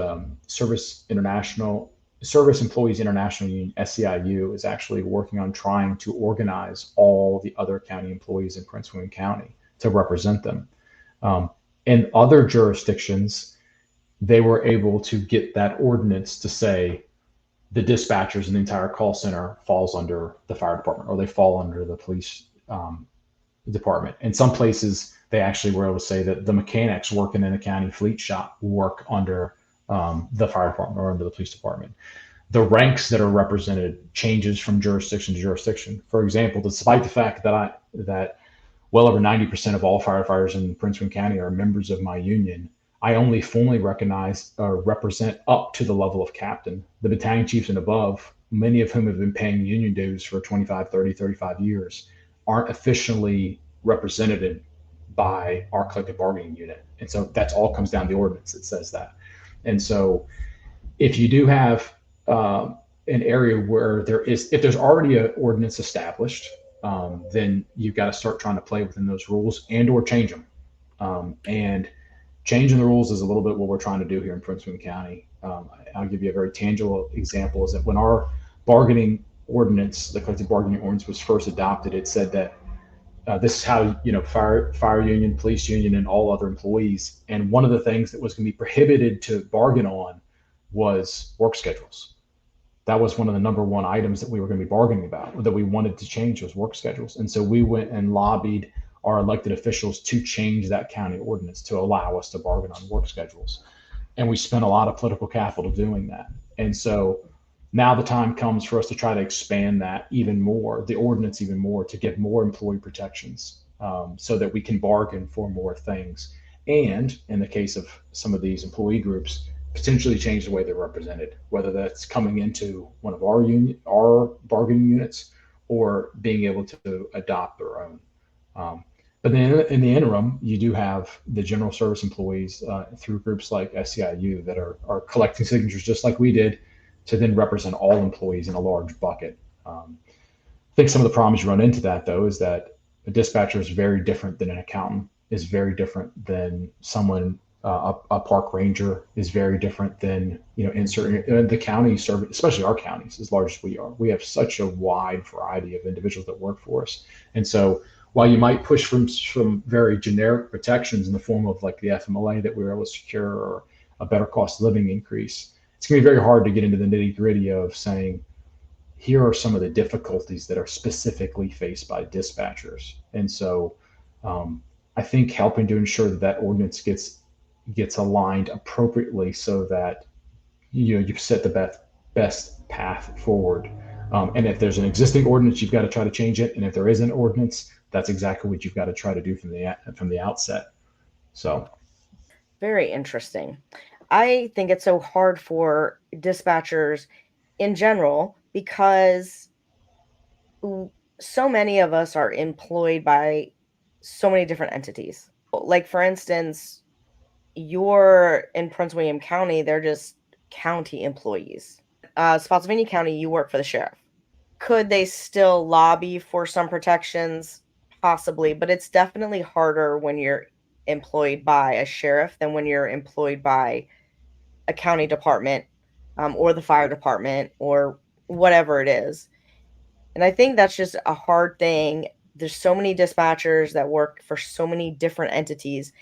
Service International Service Employees International Union, SEIU, is actually working on trying to organize all the other county employees in Prince William County to represent them. Um, in other jurisdictions, they were able to get that ordinance to say the dispatchers in the entire call center falls under the fire department, or they fall under the police department. In some places, they actually were able to say that the mechanics working in a county fleet shop work under the fire department or under the police department. The ranks that are represented changes from jurisdiction to jurisdiction. For example, despite the fact that well over 90% of all firefighters in Prince William County are members of my union, I only formally recognize or represent up to the level of captain. The battalion chiefs and above, many of whom have been paying union dues for 25, 30, 35 years, aren't officially represented by our collective bargaining unit. And so that's all comes down to the ordinance that says that. And so if you do have an area where if there's already an ordinance established, then you've got to start trying to play within those rules and or change them. And changing the rules is a little bit what we're trying to do here in Prince William County. I'll give you a very tangible example is that when our bargaining ordinance, the collective bargaining ordinance was first adopted, it said that this is how, fire union, police union, and all other employees. And one of the things that was going to be prohibited to bargain on was work schedules. That was one of the number one items that we were going to be bargaining about, that we wanted to change was work schedules. And so we went and lobbied our elected officials to change that county ordinance to allow us to bargain on work schedules. And we spent a lot of political capital doing that. And so now the time comes for us to try to expand that even more, the ordinance even more, to give more employee protections so that we can bargain for more things. And in the case of some of these employee groups, potentially change the way they're represented, whether that's coming into one of our bargaining units, or being able to adopt their own. But then in the interim, you do have the general service employees through groups like SEIU that are collecting signatures just like we did to then represent all employees in a large bucket. I think some of the problems you run into that, though, is that a dispatcher is very different than an accountant, is very different than someone, a park ranger is very different than, in certain the county service, especially our counties, as large as we are. We have such a wide variety of individuals that work for us. And so while you might push from very generic protections in the form of like the FMLA that we were able to secure, or a better cost of living increase, it's going to be very hard to get into the nitty gritty of saying, here are some of the difficulties that are specifically faced by dispatchers. And so I think helping to ensure that ordinance gets aligned appropriately so that you set the best path forward. And if there's an existing ordinance, you've got to try to change it. And if there is an ordinance, that's exactly what you've got to try to do from the outset. So very interesting. I think it's so hard for dispatchers in general because so many of us are employed by so many different entities. Like, for instance, you're in Prince William County, they're just county employees. Spotsylvania County, you work for the sheriff. Could they still lobby for some protections? Possibly, but it's definitely harder when you're employed by a sheriff than when you're employed by a county department or the fire department or whatever it is. And I think that's just a hard thing. There's so many dispatchers that work for so many different entities.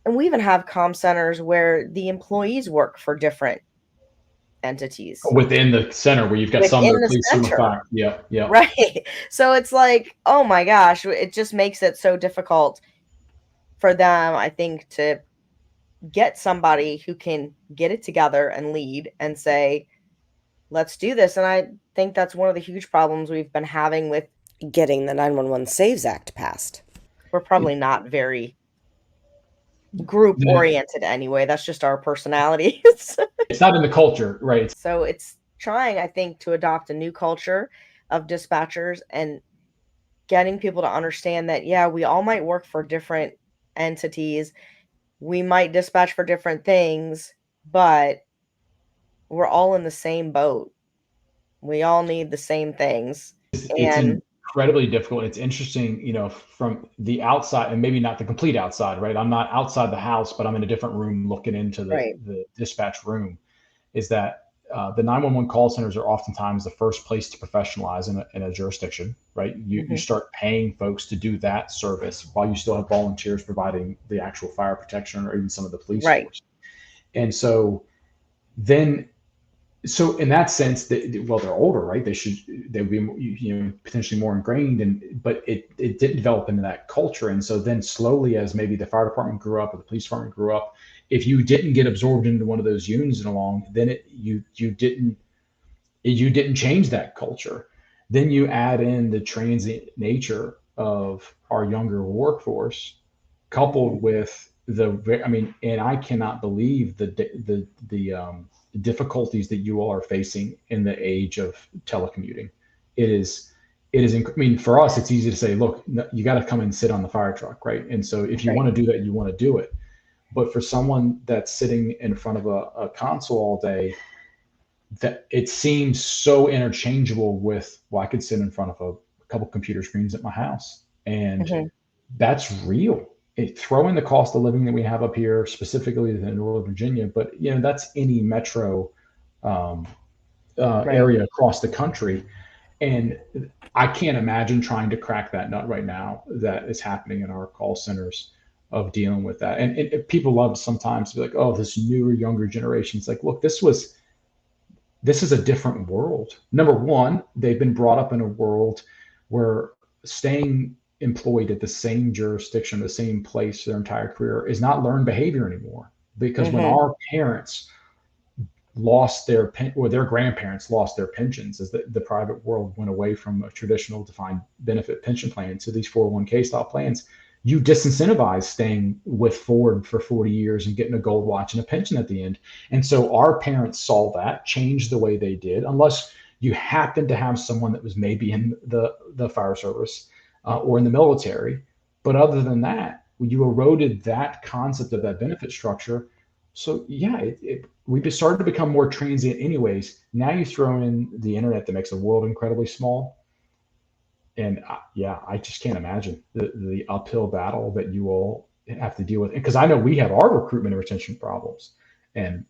And we even have comm centers where the employees work for different entities within the center where you've got some that within are the police center. certified. Yeah. Right. So it's like, oh my gosh, it just makes it so difficult for them, I think, to get somebody who can get it together and lead and say, let's do this. And I think that's one of the huge problems we've been having with getting the 911 Saves Act passed. We're probably not very group oriented anyway. That's just our personalities. It's not in the culture, right? So it's trying, I think, to adopt a new culture of dispatchers and getting people to understand that, yeah, we all might work for different entities. We might dispatch for different things, but we're all in the same boat. We all need the same things. It's incredibly difficult. It's interesting, from the outside, and maybe not the complete outside, right? I'm not outside the house, but I'm in a different room looking into the dispatch room, is that the 911 call centers are oftentimes the first place to professionalize in a jurisdiction, right? You Hmm. start paying folks to do that service while you still have volunteers providing the actual fire protection or even some of the police Right. force. And so then, so in that sense, well, they're older, right? They would be, potentially more ingrained, but it didn't develop into that culture. And so then slowly, as maybe the fire department grew up or the police department grew up, if you didn't get absorbed into one of those units and along, then you didn't change that culture. Then you add in the transient nature of our younger workforce, Hmm. coupled with I mean, and I cannot believe the difficulties that you all are facing in the age of telecommuting. It is, I mean, for us, it's easy to say, look, you got to come and sit on the fire truck, right? And so if you Right. want to do that, you want to do it. But for someone that's sitting in front of a console all day, that it seems so interchangeable with, well, I could sit in front of a couple computer screens at my house, and Hmm. that's real. Throw in the cost of living that we have up here, specifically in Northern Virginia, but that's any metro um, Right. area across the country, and I can't imagine trying to crack that nut right now that is happening in our call centers of dealing with that. And people love sometimes to be like, oh, this newer, younger generation. It's like, look, this is a different world. Number one, they've been brought up in a world where staying employed at the same jurisdiction, the same place their entire career is not learned behavior anymore. Because when Hmm. our parents lost or their grandparents lost their pensions as the private world went away from a traditional defined benefit pension plan to these 401k style plans, you disincentivize staying with Ford for 40 years and getting a gold watch and a pension at the end. And so our parents saw that, changed the way they did, unless you happen to have someone that was maybe in the fire service or in the military. But other than that, you eroded that concept of that benefit structure. So yeah, we just started to become more transient anyways. Now you throw in the internet that makes the world incredibly small. And yeah, I just can't imagine the uphill battle that you all have to deal with. Because I know we have our recruitment and retention problems, and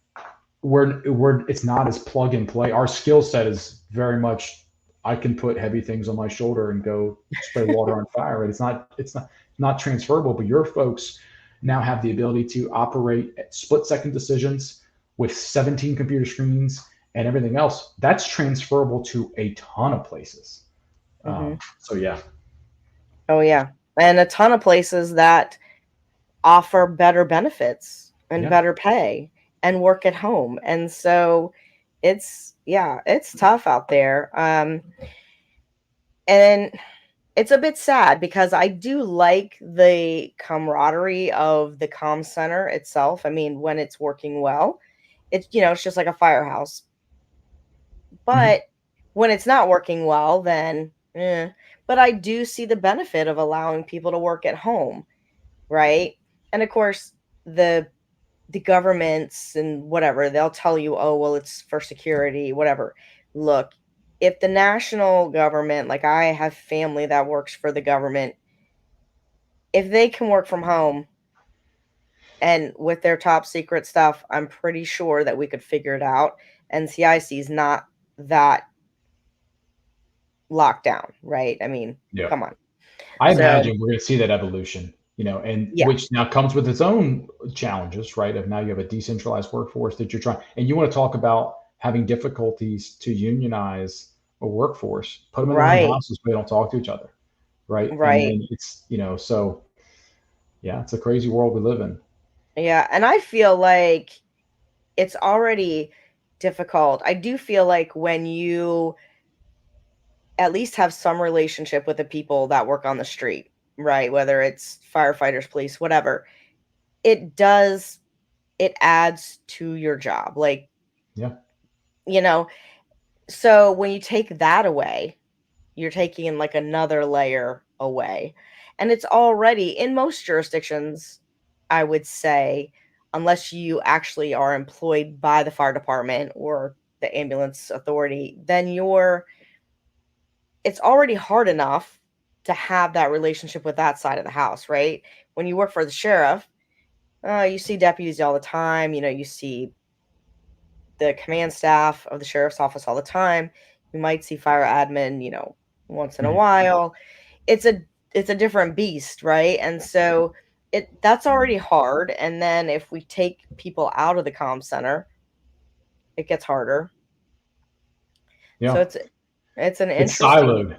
it's not as plug and play. Our skill set is very much, I can put heavy things on my shoulder and go spray water on fire. Right? It's not transferable. But your folks now have the ability to operate at split-second decisions with 17 computer screens and everything else. That's transferable to a ton of places. Hmm. So yeah, Oh, yeah. And a ton of places that offer better benefits and yeah, better pay and work at home. And so it's tough out there. And it's a bit sad because I do like the camaraderie of the comm center itself. I mean, when it's working well, it's just like a firehouse. hmm, But when it's not working well, then but I do see the benefit of allowing people to work at home, right? And of course, the the governments and whatever, they'll tell you, "Oh, well, it's for security, whatever." Look, if the national government, like I have family that works for the government, if they can work from home and with their top secret stuff, I'm pretty sure that we could figure it out. And CIC is not that locked down, right? I mean, yeah. come on. I So, imagine we're going to see that evolution, and yeah, which now comes with its own challenges, right? Of now you have a decentralized workforce that you're trying, and you want to talk about having difficulties to unionize a workforce, put them in their own right, houses, but they don't talk to each other, right? And right. then so yeah, it's a crazy world we live in. Yeah, and I feel like it's already difficult. I do feel like when you at least have some relationship with the people that work on the street, right? Whether it's firefighters, police, whatever, it does, it adds to your job. Like, Yeah, you know, so when you take that away, you're taking in like another layer away. And it's already in most jurisdictions, I would say, unless you actually are employed by the fire department or the ambulance authority, then it's already hard enough to have that relationship with that side of the house, right? When you work for the sheriff, you see deputies all the time, you see the command staff of the sheriff's office all the time. You might see fire admin, once in a Mhm. while. It's a different beast, right? And so that's already hard. And then if we take people out of the comm center, it gets harder. So Yeah, it's an it's interesting. siloed. And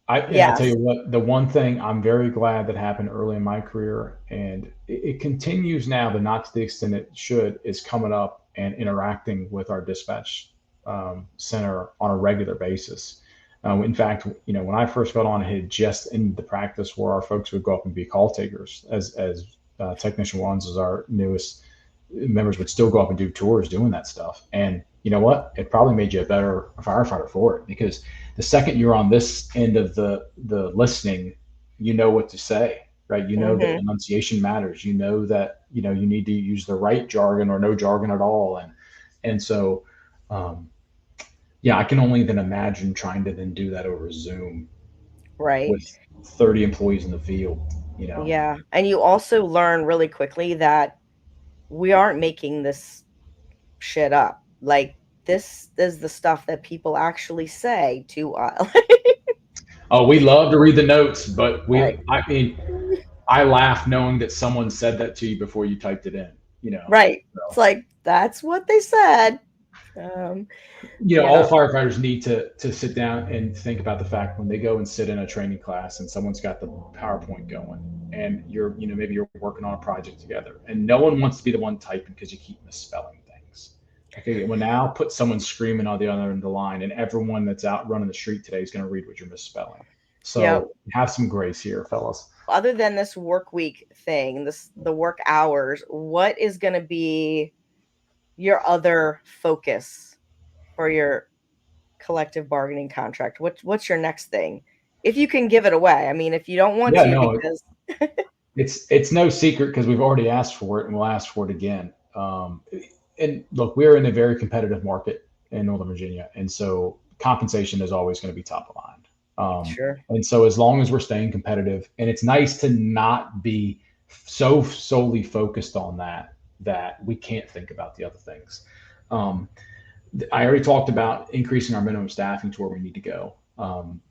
I tell Yes. you what, the one thing I'm very glad that happened early in my career, and it continues now, but not to the extent it should, is coming up and interacting with our dispatch center on a regular basis. In fact, when I first got on, it had just ended the practice where our folks would go up and be call takers, as technician ones, as our newest members would still go up and do tours doing that stuff. And you know what? It probably made you a better firefighter for it, because the second you're on this end of the listening, you know what to say, right? You know that Hmm. enunciation matters. You know that you need to use the right jargon or no jargon at all, and so um, yeah, I can only then imagine trying to then do that over Zoom Right. with 30 employees in the field. You know, Yeah. And you also learn really quickly that we aren't making this shit up. Like, this is the stuff that people actually say to us. oh, we love to read the notes, but Right. I mean, I laugh knowing that someone said that to you before you typed it in. Right. It's So like, that's what they said. Um, all yeah. firefighters need to sit down and think about the fact when they go and sit in a training class and someone's got the PowerPoint going, and maybe you're working on a project together, and no one wants to be the one typing because you keep misspelling things. Okay, well, now put someone screaming on the other end of the line, and everyone that's out running the street today is going to read what you're misspelling. Yeah. So have some grace here, fellas. Other than this work week thing, the work hours, what is going to be your other focus for your collective bargaining contract? What's your next thing? If you can give it away. I mean, if you don't want Yeah, to, no, because it's no secret because we've already asked for it and we'll ask for it again. And look, we're in a very competitive market in Northern Virginia, and so compensation is always going to be top of mind. sure. And so as long as we're staying competitive, and it's nice to not be so solely focused on that we can't think about the other things. Um, I already talked about increasing our minimum staffing to where we need to go.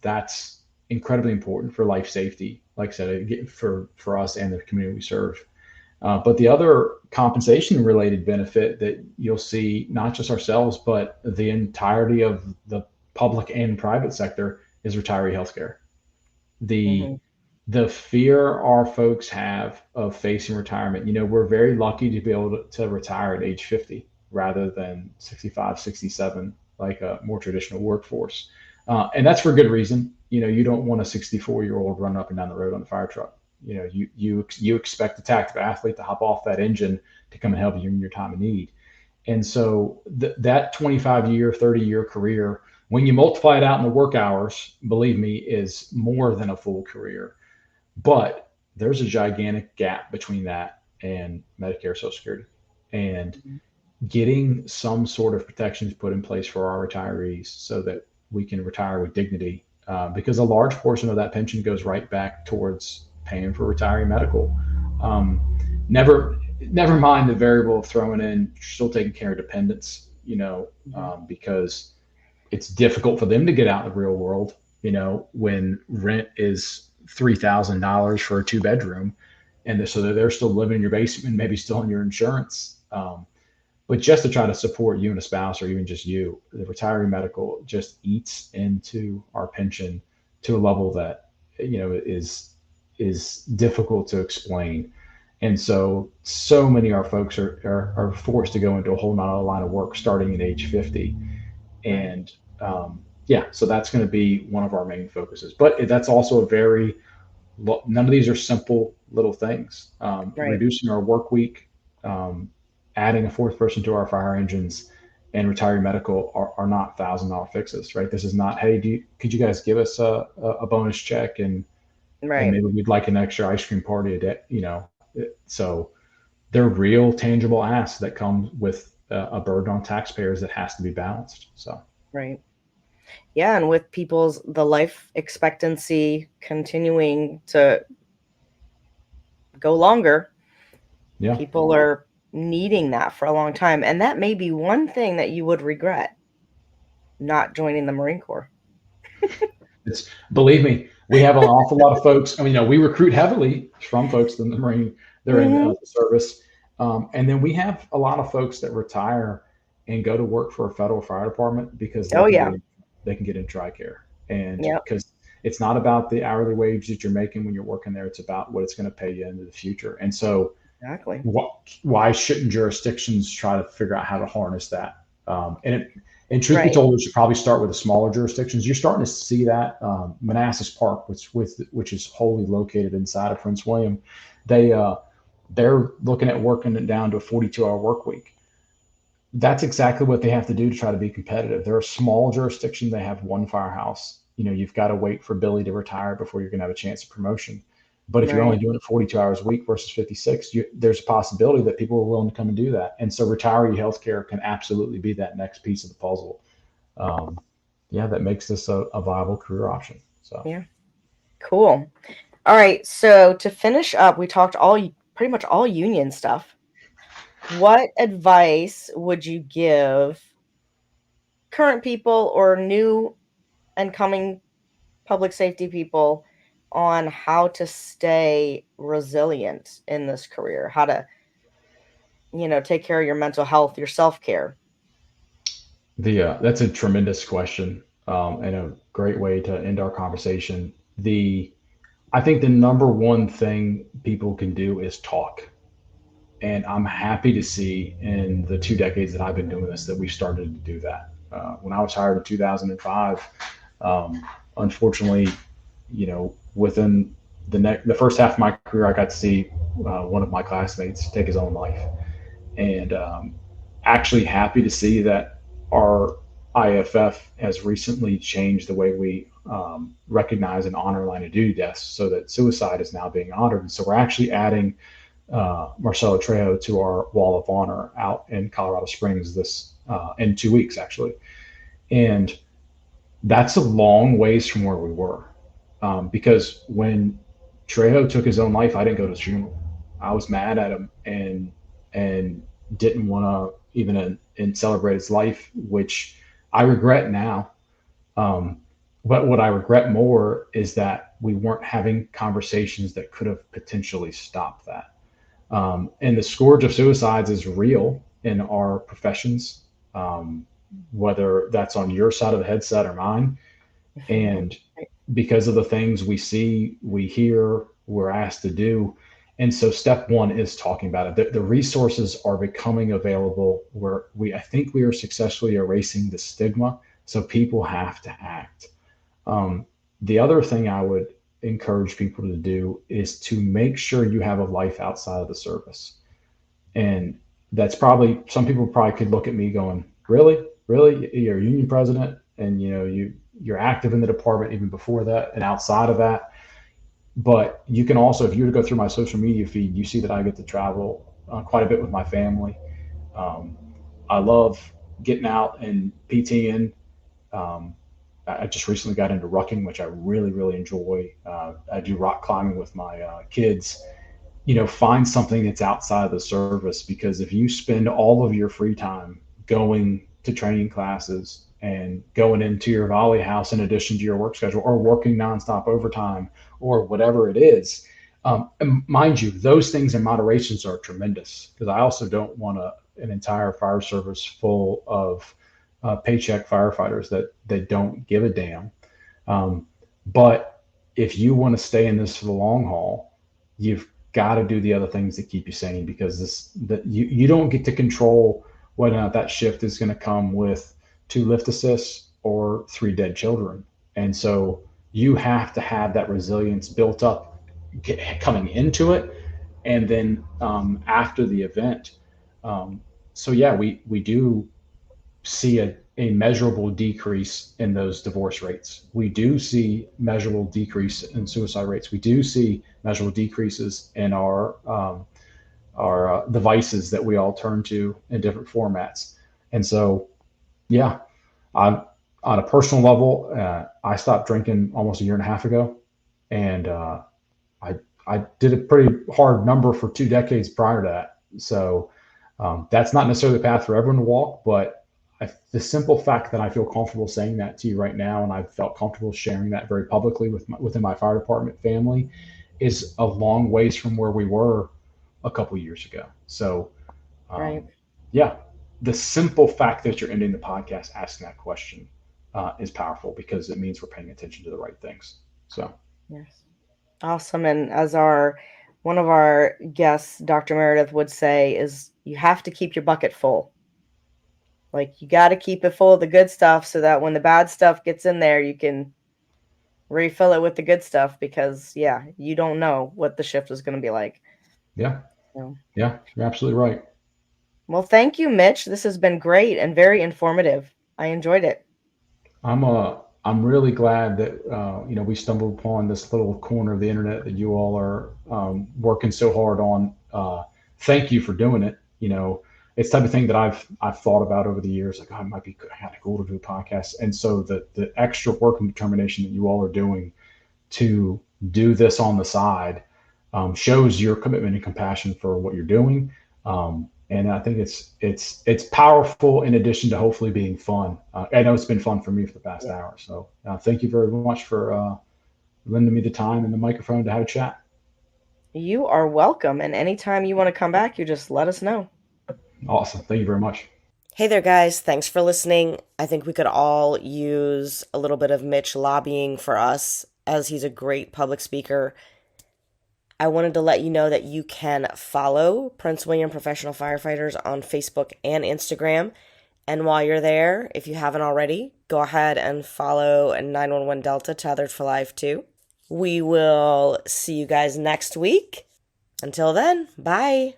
That's incredibly important for life safety, like I said, for us and the community we serve. But the other compensation related benefit that you'll see, not just ourselves, but the entirety of the public and private sector, is retiree healthcare. The Hmm. the fear our folks have of facing retirement, we're very lucky to be able to retire at age 50 rather than 65, 67, like a more traditional workforce. And that's for good reason. You don't want a 64-year-old running up and down the road on a fire truck. You expect a active athlete to hop off that engine to come and help you in your time of need. And so that 25-year, 30-year career, when you multiply it out in the work hours, believe me, is more than a full career. But there's a gigantic gap between that and Medicare, Social Security, and getting some sort of protections put in place for our retirees so that we can retire with dignity. Because a large portion of that pension goes right back towards paying for retiree medical. Um, never mind the variable of throwing in still taking care of dependents. Hmm. Because it's difficult for them to get out in the real world, when rent is $3,000 for a 2 bedroom. And so they're still living in your basement, maybe still in your insurance. But just to try to support you and a spouse, or even just you, the retiree medical just eats into our pension to a level that, is difficult to explain. And so many of our folks are forced to go into a whole nother line of work starting at age 50. Right. And yeah, so that's going to be one of our main focuses. But that's also none of these are simple little things. Right. Reducing our work week, um, adding a fourth person to our fire engines, and retiring medical are not $1,000 fixes, right? This is not, hey, could you guys give us a bonus check, and Right. maybe we'd like an extra ice cream party a day, So they're real tangible asks that come with a burden on taxpayers that has to be balanced. So Right. Yeah, and with the life expectancy continuing to go longer, yeah, people are needing that for a long time. And that may be one thing that you would regret, not joining the Marine Corps. It's believe me, we have an awful lot of folks. I mean, we recruit heavily from folks in the Marine. They're in Mm-hmm. the service, and then we have a lot of folks that retire and go to work for a federal fire department because Oh, yeah. they can get in TRICARE, and Yep. because it's not about the hourly wage that you're making when you're working there. It's about what it's going to pay you into the future. And so, Exactly. why shouldn't jurisdictions try to figure out how to harness that? And truth be Right. told, we should probably start with the smaller jurisdictions. You're starting to see that Manassas Park, which is wholly located inside of Prince William, they they're looking at working it down to a 42-hour work week. That's exactly what they have to do to try to be competitive. They're a small jurisdiction. They have one firehouse. You've got to wait for Billy to retire before you're going to have a chance of promotion. But if you're only Right. doing it 42 hours a week versus 56, there's a possibility that people are willing to come and do that. And so retiree healthcare can absolutely be that next piece of the puzzle. Um, yeah, that makes this a viable career option. So Yeah. Cool. All right. So to finish up, we talked pretty much all union stuff. What advice would you give current people or new and coming public safety people on how to stay resilient in this career? How to, take care of your mental health, your self-care? the that's a tremendous question, and a great way to end our conversation. I think the number one thing people can do is talk. And I'm happy to see in the 2 decades that I've been doing this that we've started to do that. When I was hired in 2005, um, unfortunately, within the first half of my career, I got to see one of my classmates take his own life, and actually happy to see that our IFF has recently changed the way we recognize and honor line of duty deaths, so that suicide is now being honored. And so we're actually adding Marcelo Trejo to our wall of honor out in Colorado Springs this in 2 weeks actually, and that's a long ways from where we were, because when Trejo took his own life, I didn't go to his funeral. I was mad at him and didn't want to even and celebrate his life, which I regret now. Um, but what I regret more is that we weren't having conversations that could have potentially stopped that. And the scourge of suicides is real in our professions, um, whether that's on your side of the headset or mine. And because of the things we see, we hear, we're asked to do. And so step one is talking about it. The resources are becoming available where I think we are successfully erasing the stigma. So people have to act. Um, the other thing I would encourage people to do is to make sure you have a life outside of the service. And that's probably, some people probably could look at me going, really, really, you're a union president, and you're active in the department even before that and outside of that. But you can also, if you were to go through my social media feed, you see that I get to travel quite a bit with my family. Um, I love getting out and PTing. Um, I just recently got into rucking, which I really, really enjoy. I do rock climbing with my kids. Find something that's outside of the service, because if you spend all of your free time going to training classes and going into your volley house in addition to your work schedule, or working nonstop overtime, or whatever it is, and mind you, those things in moderations are tremendous, because I also don't want an entire fire service full of paycheck firefighters that don't give a damn. But if you want to stay in this for the long haul, you've got to do the other things that keep you sane, because that you don't get to control whether or not that shift is going to come with 2 lift assists or 3 dead children. And so you have to have that resilience built up coming into it, and then after the event. Um, so yeah, we do see a measurable decrease in those divorce rates. We do see measurable decrease in suicide rates. We do see measurable decreases in our devices that we all turn to in different formats. And so, yeah, I'm on a personal level. I stopped drinking almost a year and a half ago, and I I did a pretty hard number for 2 decades prior to that. So That's not necessarily the path for everyone to walk, but the simple fact that I feel comfortable saying that to you right now, and I've felt comfortable sharing that very publicly within my fire department family, is a long ways from where we were a couple years ago. So, Right. um, yeah, the simple fact that you're ending the podcast asking that question is powerful because it means we're paying attention to the right things. So, Yes. Awesome. And as our one of our guests, Dr. Meredith, would say, is you have to keep your bucket full. Like you got to keep it full of the good stuff so that when the bad stuff gets in there, you can refill it with the good stuff because yeah, you don't know what the shift is going to be like. yeah, So, yeah, you're absolutely right. well, thank you, Mitch. This has been great and very informative. I enjoyed it. I'm really glad that we stumbled upon this little corner of the internet that you all are working so hard on. Thank you for doing it. It's the type of thing that I've thought about over the years. Like, oh, it might be kind of cool to do a podcast. And so the extra work and determination that you all are doing to do this on the side shows your commitment and compassion for what you're doing. And I think it's powerful in addition to hopefully being fun. I know it's been fun for me for the past Yeah. hour. So thank you very much for lending me the time and the microphone to have a chat. You are welcome. And anytime you want to come back, you just let us know. Awesome. Thank you very much. Hey there, guys. Thanks for listening. I think we could all use a little bit of Mitch lobbying for us as he's a great public speaker. I wanted to let you know that you can follow Prince William Professional Firefighters on Facebook and Instagram. And while you're there, if you haven't already, go ahead and follow 911 Delta Tethered for Life too. We will see you guys next week. Until then, bye.